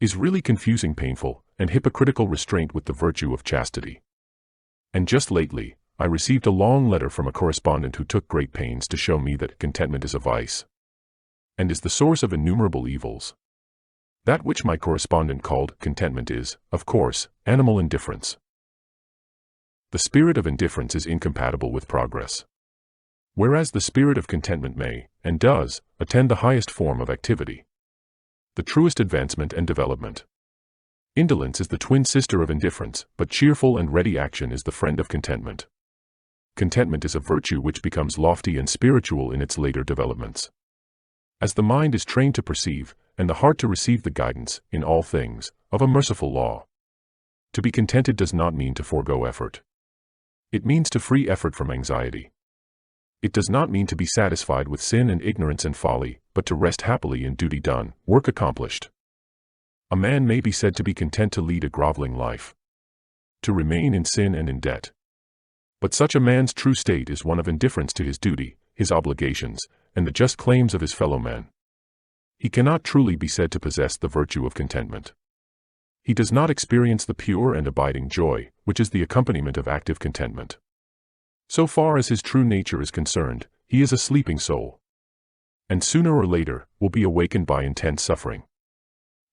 is really confusing painful and hypocritical restraint with the virtue of chastity. And just lately, I received a long letter from a correspondent who took great pains to show me that contentment is a vice, and is the source of innumerable evils. That which my correspondent called contentment is, of course, animal indifference. The spirit of indifference is incompatible with progress, whereas the spirit of contentment may, and does, attend the highest form of activity, the truest advancement and development. Indolence is the twin sister of indifference, but cheerful and ready action is the friend of contentment. Contentment is a virtue which becomes lofty and spiritual in its later developments, as the mind is trained to perceive, and the heart to receive the guidance, in all things, of a merciful law. To be contented does not mean to forego effort. It means to free effort from anxiety. It does not mean to be satisfied with sin and ignorance and folly, but to rest happily in duty done, work accomplished. A man may be said to be content to lead a groveling life, to remain in sin and in debt. But such a man's true state is one of indifference to his duty, his obligations, and the just claims of his fellow men. He cannot truly be said to possess the virtue of contentment. He does not experience the pure and abiding joy, which is the accompaniment of active contentment. So far as his true nature is concerned, he is a sleeping soul, and sooner or later will be awakened by intense suffering,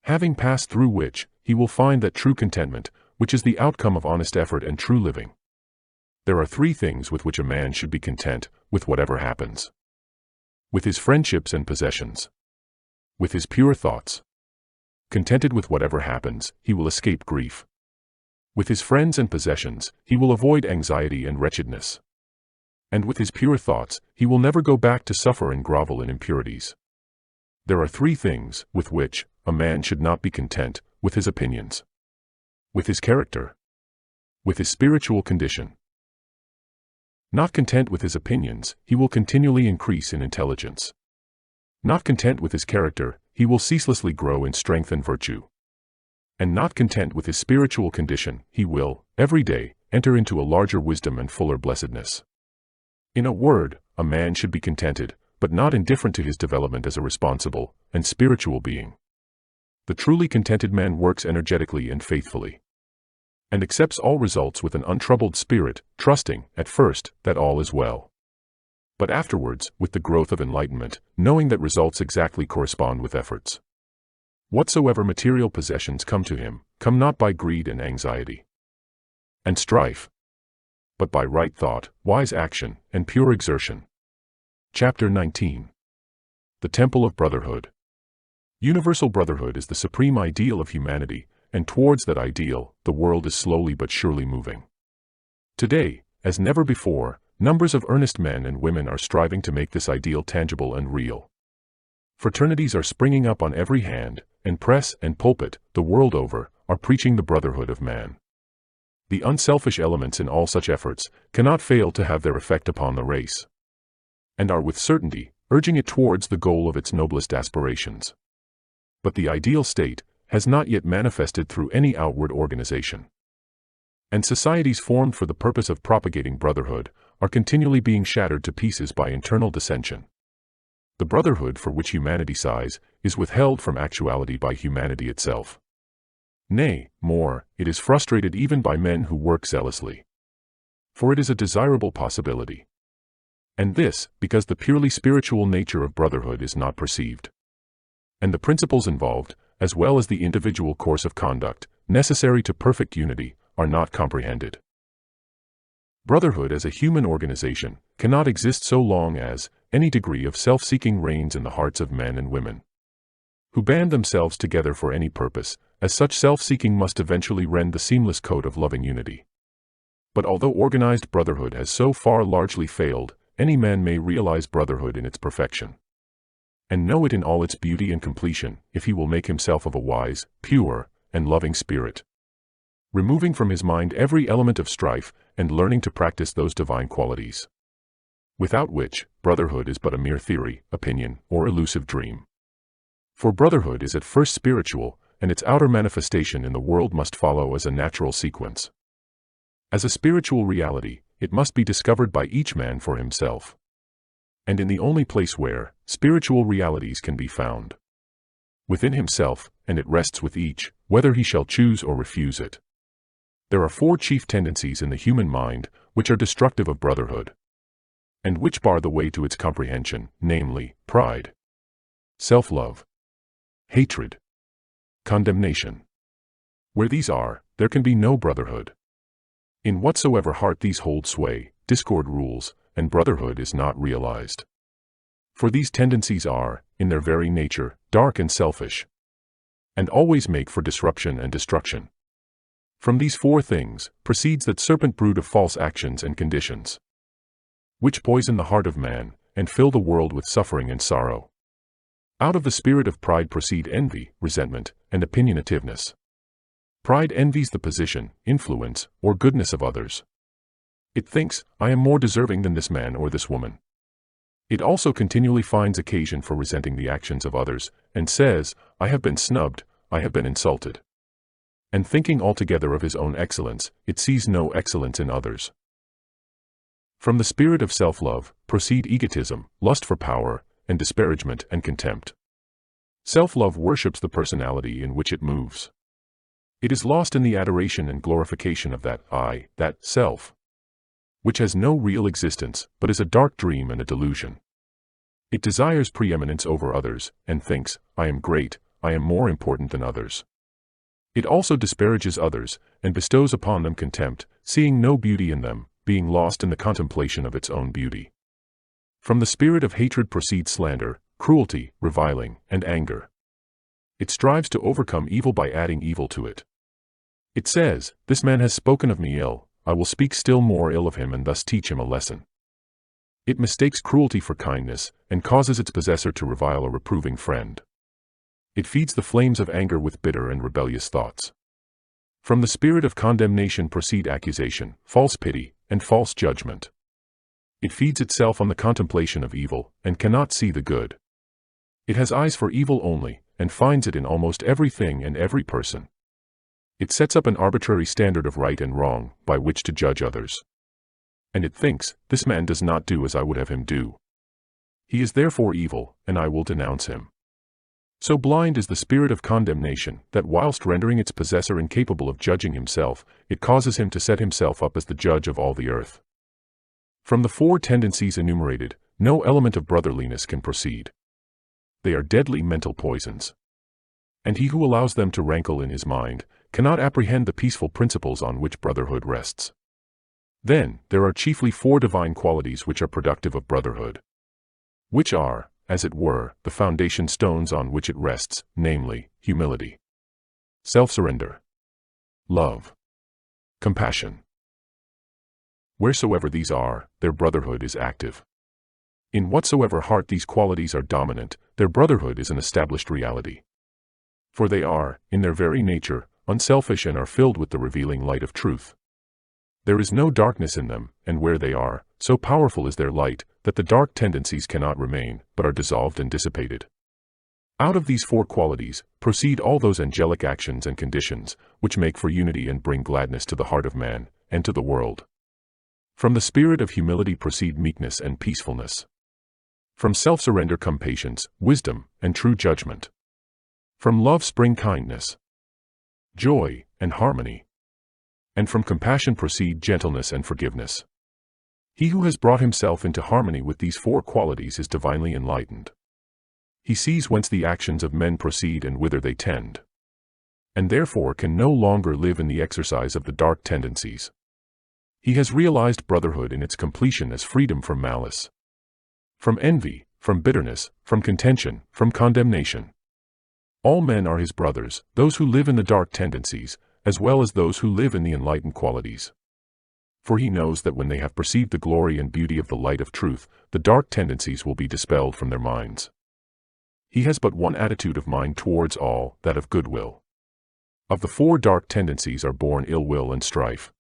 having passed through which, he will find that true contentment, which is the outcome of honest effort and true living. There are three things with which a man should be content, with whatever happens: with his friendships and possessions, with his pure thoughts. Contented with whatever happens, he will escape grief. With his friends and possessions, he will avoid anxiety and wretchedness. And with his pure thoughts, he will never go back to suffer and grovel in impurities. There are three things with which a man should not be content: with his opinions, with his character, with his spiritual condition. Not content with his opinions, he will continually increase in intelligence. Not content with his character, he will ceaselessly grow in strength and virtue. And not content with his spiritual condition, he will, every day, enter into a larger wisdom and fuller blessedness. In a word, a man should be contented, but not indifferent to his development as a responsible and spiritual being. The truly contented man works energetically and faithfully, and accepts all results with an untroubled spirit, trusting, at first, that all is well, but afterwards, with the growth of enlightenment, knowing that results exactly correspond with efforts. Whatsoever material possessions come to him, come not by greed and anxiety and strife, but by right thought, wise action, and pure exertion. Chapter 19. The Temple of Brotherhood. Universal brotherhood is the supreme ideal of humanity, and towards that ideal, the world is slowly but surely moving. Today, as never before, numbers of earnest men and women are striving to make this ideal tangible and real. Fraternities are springing up on every hand, and press and pulpit, the world over, are preaching the brotherhood of man. The unselfish elements in all such efforts cannot fail to have their effect upon the race, and are with certainty urging it towards the goal of its noblest aspirations. But the ideal state has not yet manifested through any outward organization, and societies formed for the purpose of propagating brotherhood are continually being shattered to pieces by internal dissension. The brotherhood for which humanity sighs is withheld from actuality by humanity itself. Nay, more, it is frustrated even by men who work zealously, for it is a desirable possibility. And this, because the purely spiritual nature of brotherhood is not perceived, and the principles involved, as well as the individual course of conduct, necessary to perfect unity, are not comprehended. Brotherhood as a human organization cannot exist so long as any degree of self-seeking reigns in the hearts of men and women who band themselves together for any purpose, as such self-seeking must eventually rend the seamless coat of loving unity. But although organized brotherhood has so far largely failed, any man may realize brotherhood in its perfection, and know it in all its beauty and completion, if he will make himself of a wise, pure, and loving spirit, removing from his mind every element of strife, and learning to practice those divine qualities without which brotherhood is but a mere theory, opinion, or elusive dream. For brotherhood is at first spiritual, and its outer manifestation in the world must follow as a natural sequence. As a spiritual reality, it must be discovered by each man for himself. And in the only place where spiritual realities can be found, within himself, and it rests with each, whether he shall choose or refuse it. There are four chief tendencies in the human mind, which are destructive of brotherhood, and which bar the way to its comprehension, namely, pride, self-love, hatred, condemnation. Where these are, there can be no brotherhood. In whatsoever heart these hold sway, discord rules, and brotherhood is not realized. For these tendencies are, in their very nature, dark and selfish, and always make for disruption and destruction. From these four things proceeds that serpent brood of false actions and conditions, which poison the heart of man, and fill the world with suffering and sorrow. Out of the spirit of pride proceed envy, resentment, and opinionativeness. Pride envies the position, influence, or goodness of others. It thinks, I am more deserving than this man or this woman. It also continually finds occasion for resenting the actions of others, and says, I have been snubbed, I have been insulted. And thinking altogether of his own excellence, it sees no excellence in others. From the spirit of self-love proceed egotism, lust for power, and disparagement and contempt. Self-love worships the personality in which it moves. It is lost in the adoration and glorification of that I, that self, which has no real existence, but is a dark dream and a delusion. It desires preeminence over others, and thinks, I am great, I am more important than others. It also disparages others, and bestows upon them contempt, seeing no beauty in them, being lost in the contemplation of its own beauty. From the spirit of hatred proceed slander, cruelty, reviling, and anger. It strives to overcome evil by adding evil to it. It says, this man has spoken of me ill, I will speak still more ill of him and thus teach him a lesson. It mistakes cruelty for kindness, and causes its possessor to revile a reproving friend. It feeds the flames of anger with bitter and rebellious thoughts. From the spirit of condemnation proceed accusation, false pity, and false judgment. It feeds itself on the contemplation of evil, and cannot see the good. It has eyes for evil only, and finds it in almost everything and every person. It sets up an arbitrary standard of right and wrong, by which to judge others. And it thinks, this man does not do as I would have him do. He is therefore evil, and I will denounce him. So blind is the spirit of condemnation, that whilst rendering its possessor incapable of judging himself, it causes him to set himself up as the judge of all the earth. From the four tendencies enumerated, no element of brotherliness can proceed. They are deadly mental poisons. And he who allows them to rankle in his mind, cannot apprehend the peaceful principles on which brotherhood rests. Then, there are chiefly four divine qualities which are productive of brotherhood, which are, as it were, the foundation stones on which it rests, namely, humility, self-surrender, love, compassion. Wheresoever these are, their brotherhood is active. In whatsoever heart these qualities are dominant, their brotherhood is an established reality. For they are, in their very nature, unselfish and are filled with the revealing light of truth. There is no darkness in them, and where they are, so powerful is their light, that the dark tendencies cannot remain, but are dissolved and dissipated. Out of these four qualities, proceed all those angelic actions and conditions, which make for unity and bring gladness to the heart of man, and to the world. From the spirit of humility proceed meekness and peacefulness. From self-surrender come patience, wisdom, and true judgment. From love spring kindness, joy, and harmony. And from compassion proceed gentleness and forgiveness. He who has brought himself into harmony with these four qualities is divinely enlightened. He sees whence the actions of men proceed and whither they tend, and therefore can no longer live in the exercise of the dark tendencies. He has realized brotherhood in its completion as freedom from malice, from envy, from bitterness, from contention, from condemnation. All men are his brothers, those who live in the dark tendencies, as well as those who live in the enlightened qualities. For he knows that when they have perceived the glory and beauty of the light of truth, the dark tendencies will be dispelled from their minds. He has but one attitude of mind towards all, that of goodwill. Of the four dark tendencies are born ill will and strife.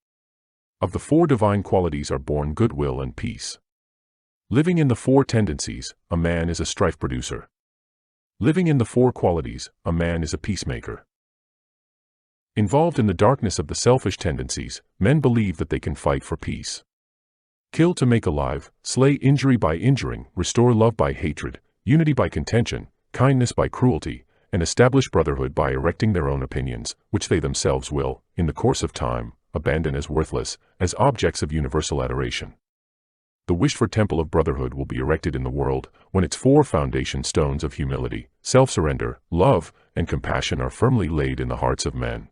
Of the four divine qualities are born goodwill and peace. Living in the four tendencies, a man is a strife producer. Living in the four qualities, a man is a peacemaker. Involved in the darkness of the selfish tendencies, men believe that they can fight for peace. Kill to make alive, slay injury by injuring, restore love by hatred, unity by contention, kindness by cruelty, and establish brotherhood by erecting their own opinions, which they themselves will, in the course of time, abandon as worthless, as objects of universal adoration. The wished for temple of brotherhood will be erected in the world, when its four foundation stones of humility, self-surrender, love, and compassion are firmly laid in the hearts of men.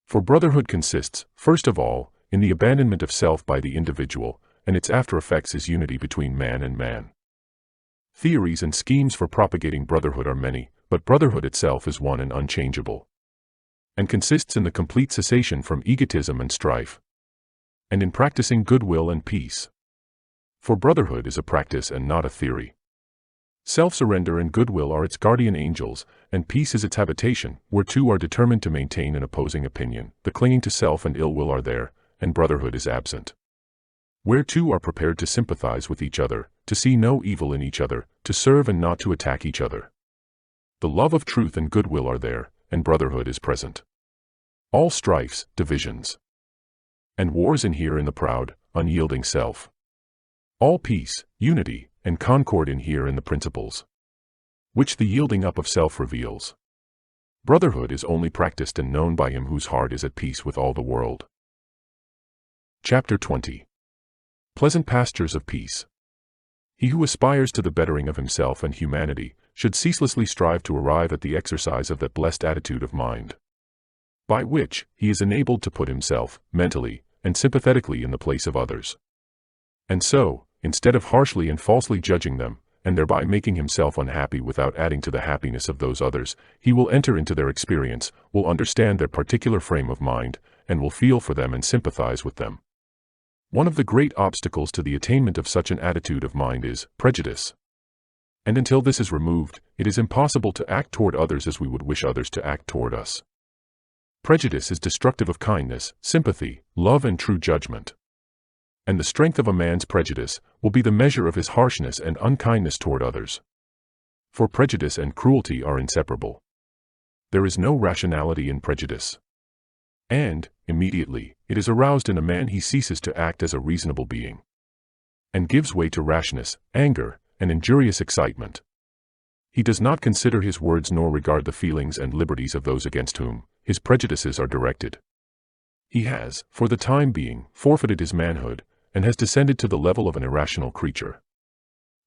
For brotherhood consists, first of all, in the abandonment of self by the individual, and its after effects is unity between man and man. Theories and schemes for propagating brotherhood are many, but brotherhood itself is one and unchangeable, and consists in the complete cessation from egotism and strife, and in practicing goodwill and peace. For brotherhood is a practice and not a theory. Self-surrender and goodwill are its guardian angels, and peace is its habitation, where two are determined to maintain an opposing opinion. The clinging to self and ill will are there, and brotherhood is absent. Where two are prepared to sympathize with each other, to see no evil in each other, to serve and not to attack each other. The love of truth and goodwill are there, and brotherhood is present. All strifes, divisions, and wars inhere in the proud, unyielding self. All peace, unity, and concord inhere in the principles, which the yielding up of self reveals. Brotherhood is only practiced and known by him whose heart is at peace with all the world. Chapter 20. Pleasant pastures of peace. He who aspires to the bettering of himself and humanity should ceaselessly strive to arrive at the exercise of that blessed attitude of mind, by which he is enabled to put himself, mentally and sympathetically, in the place of others. And so, instead of harshly and falsely judging them, and thereby making himself unhappy without adding to the happiness of those others, he will enter into their experience, will understand their particular frame of mind, and will feel for them and sympathize with them. One of the great obstacles to the attainment of such an attitude of mind is prejudice. And until this is removed, it is impossible to act toward others as we would wish others to act toward us. Prejudice is destructive of kindness, sympathy, love, and true judgment. And the strength of a man's prejudice will be the measure of his harshness and unkindness toward others. For prejudice and cruelty are inseparable. There is no rationality in prejudice. And, immediately, it is aroused in a man, he ceases to act as a reasonable being, and gives way to rashness, anger, and injurious excitement. He does not consider his words nor regard the feelings and liberties of those against whom his prejudices are directed. He has, for the time being, forfeited his manhood, and has descended to the level of an irrational creature.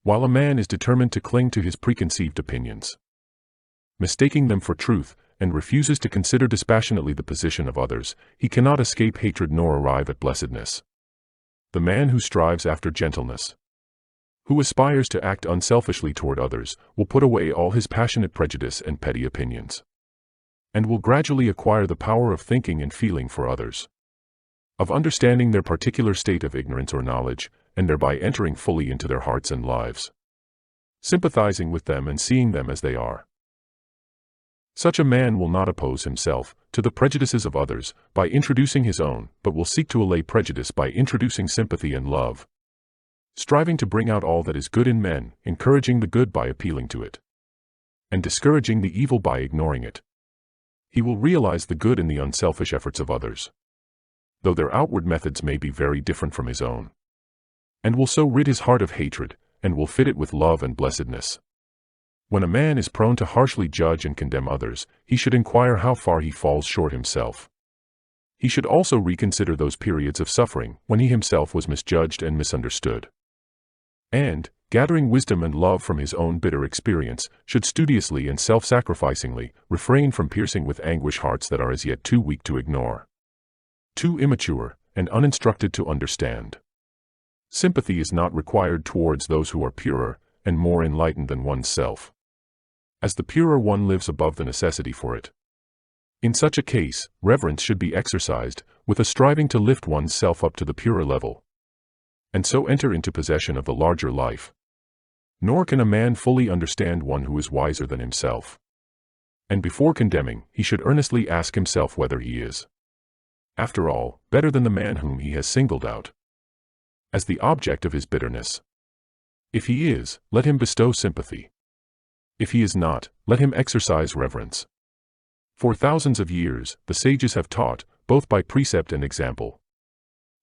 While a man is determined to cling to his preconceived opinions, mistaking them for truth, and refuses to consider dispassionately the position of others, he cannot escape hatred nor arrive at blessedness. The man who strives after gentleness, who aspires to act unselfishly toward others, will put away all his passionate prejudice and petty opinions, and will gradually acquire the power of thinking and feeling for others, of understanding their particular state of ignorance or knowledge, and thereby entering fully into their hearts and lives, sympathizing with them and seeing them as they are. Such a man will not oppose himself to the prejudices of others by introducing his own, but will seek to allay prejudice by introducing sympathy and love, striving to bring out all that is good in men, encouraging the good by appealing to it, and discouraging the evil by ignoring it. He will realize the good in the unselfish efforts of others, though their outward methods may be very different from his own, and will so rid his heart of hatred, and will fit it with love and blessedness. When a man is prone to harshly judge and condemn others, he should inquire how far he falls short himself. He should also reconsider those periods of suffering when he himself was misjudged and misunderstood, and, gathering wisdom and love from his own bitter experience, should studiously and self-sacrificingly refrain from piercing with anguish hearts that are as yet too weak to ignore, too immature and uninstructed to understand. Sympathy is not required towards those who are purer and more enlightened than oneself, as the purer one lives above the necessity for it. In such a case, reverence should be exercised, with a striving to lift one's self up to the purer level, and so enter into possession of the larger life. Nor can a man fully understand one who is wiser than himself. And before condemning, he should earnestly ask himself whether he is, after all, better than the man whom he has singled out as the object of his bitterness. If he is, let him bestow sympathy. If he is not, let him exercise reverence. For thousands of years, the sages have taught, both by precept and example,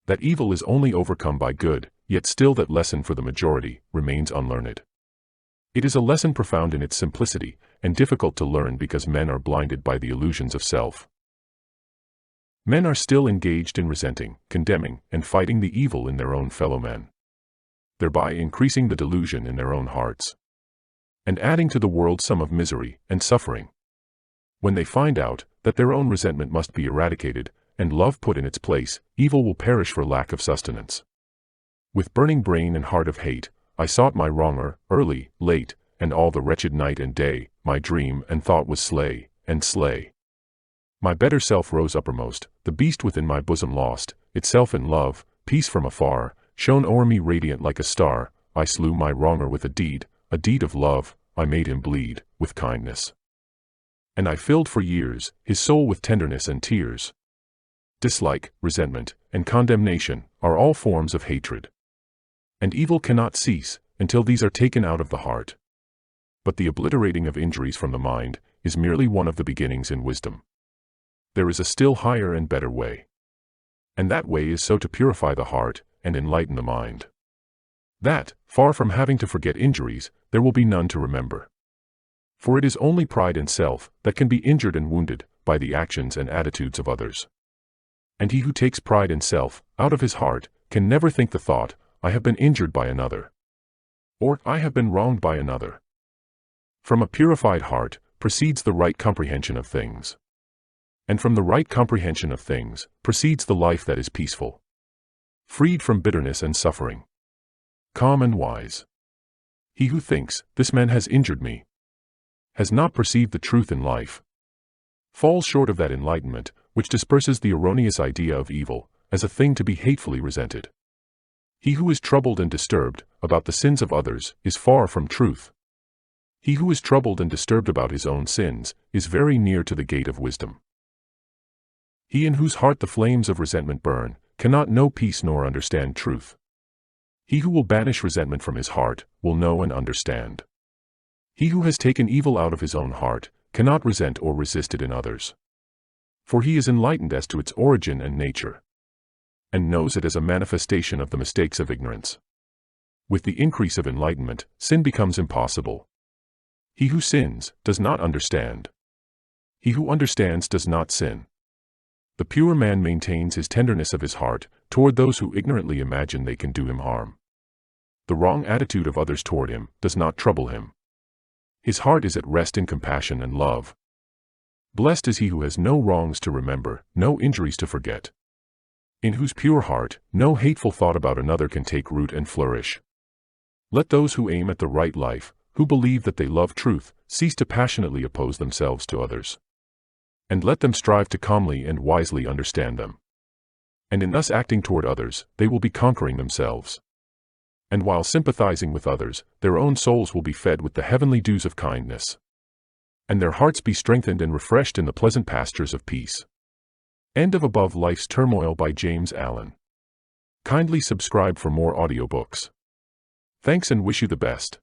that evil is only overcome by good, yet still that lesson for the majority remains unlearned. It is a lesson profound in its simplicity, and difficult to learn because men are blinded by the illusions of self. Men are still engaged in resenting, condemning, and fighting the evil in their own fellow men, thereby increasing the delusion in their own hearts, and adding to the world some of misery and suffering. When they find out that their own resentment must be eradicated, and love put in its place, evil will perish for lack of sustenance. With burning brain and heart of hate, I sought my wronger, early, late, and all the wretched night and day, my dream and thought was slay, and slay. My better self rose uppermost, the beast within my bosom lost, itself in love, peace from afar, shone o'er me radiant like a star, I slew my wronger with a deed of love, I made him bleed, with kindness. And I filled for years, his soul with tenderness and tears. Dislike, resentment, and condemnation are all forms of hatred. And evil cannot cease, until these are taken out of the heart. But the obliterating of injuries from the mind, is merely one of the beginnings in wisdom. There is a still higher and better way. And that way is so to purify the heart, and enlighten the mind, that, far from having to forget injuries, there will be none to remember. For it is only pride and self that can be injured and wounded by the actions and attitudes of others. And he who takes pride in self out of his heart can never think the thought, I have been injured by another, or I have been wronged by another. From a purified heart proceeds the right comprehension of things. And from the right comprehension of things proceeds the life that is peaceful, freed from bitterness and suffering, calm and wise. He who thinks, this man has injured me, has not perceived the truth in life, falls short of that enlightenment which disperses the erroneous idea of evil as a thing to be hatefully resented. He who is troubled and disturbed about the sins of others is far from truth. He who is troubled and disturbed about his own sins is very near to the gate of wisdom. He in whose heart the flames of resentment burn cannot know peace nor understand truth. He who will banish resentment from his heart will know and understand. He who has taken evil out of his own heart cannot resent or resist it in others. For he is enlightened as to its origin and nature, and knows it as a manifestation of the mistakes of ignorance. With the increase of enlightenment, sin becomes impossible. He who sins does not understand. He who understands does not sin. The pure man maintains his tenderness of his heart toward those who ignorantly imagine they can do him harm. The wrong attitude of others toward him does not trouble him. His heart is at rest in compassion and love. Blessed is he who has no wrongs to remember, no injuries to forget, in whose pure heart no hateful thought about another can take root and flourish. Let those who aim at the right life, who believe that they love truth, cease to passionately oppose themselves to others, and let them strive to calmly and wisely understand them. And in thus acting toward others, they will be conquering themselves. And while sympathizing with others, their own souls will be fed with the heavenly dews of kindness, and their hearts be strengthened and refreshed in the pleasant pastures of peace. End of Above Life's Turmoil by James Allen. Kindly subscribe for more audiobooks. Thanks and wish you the best.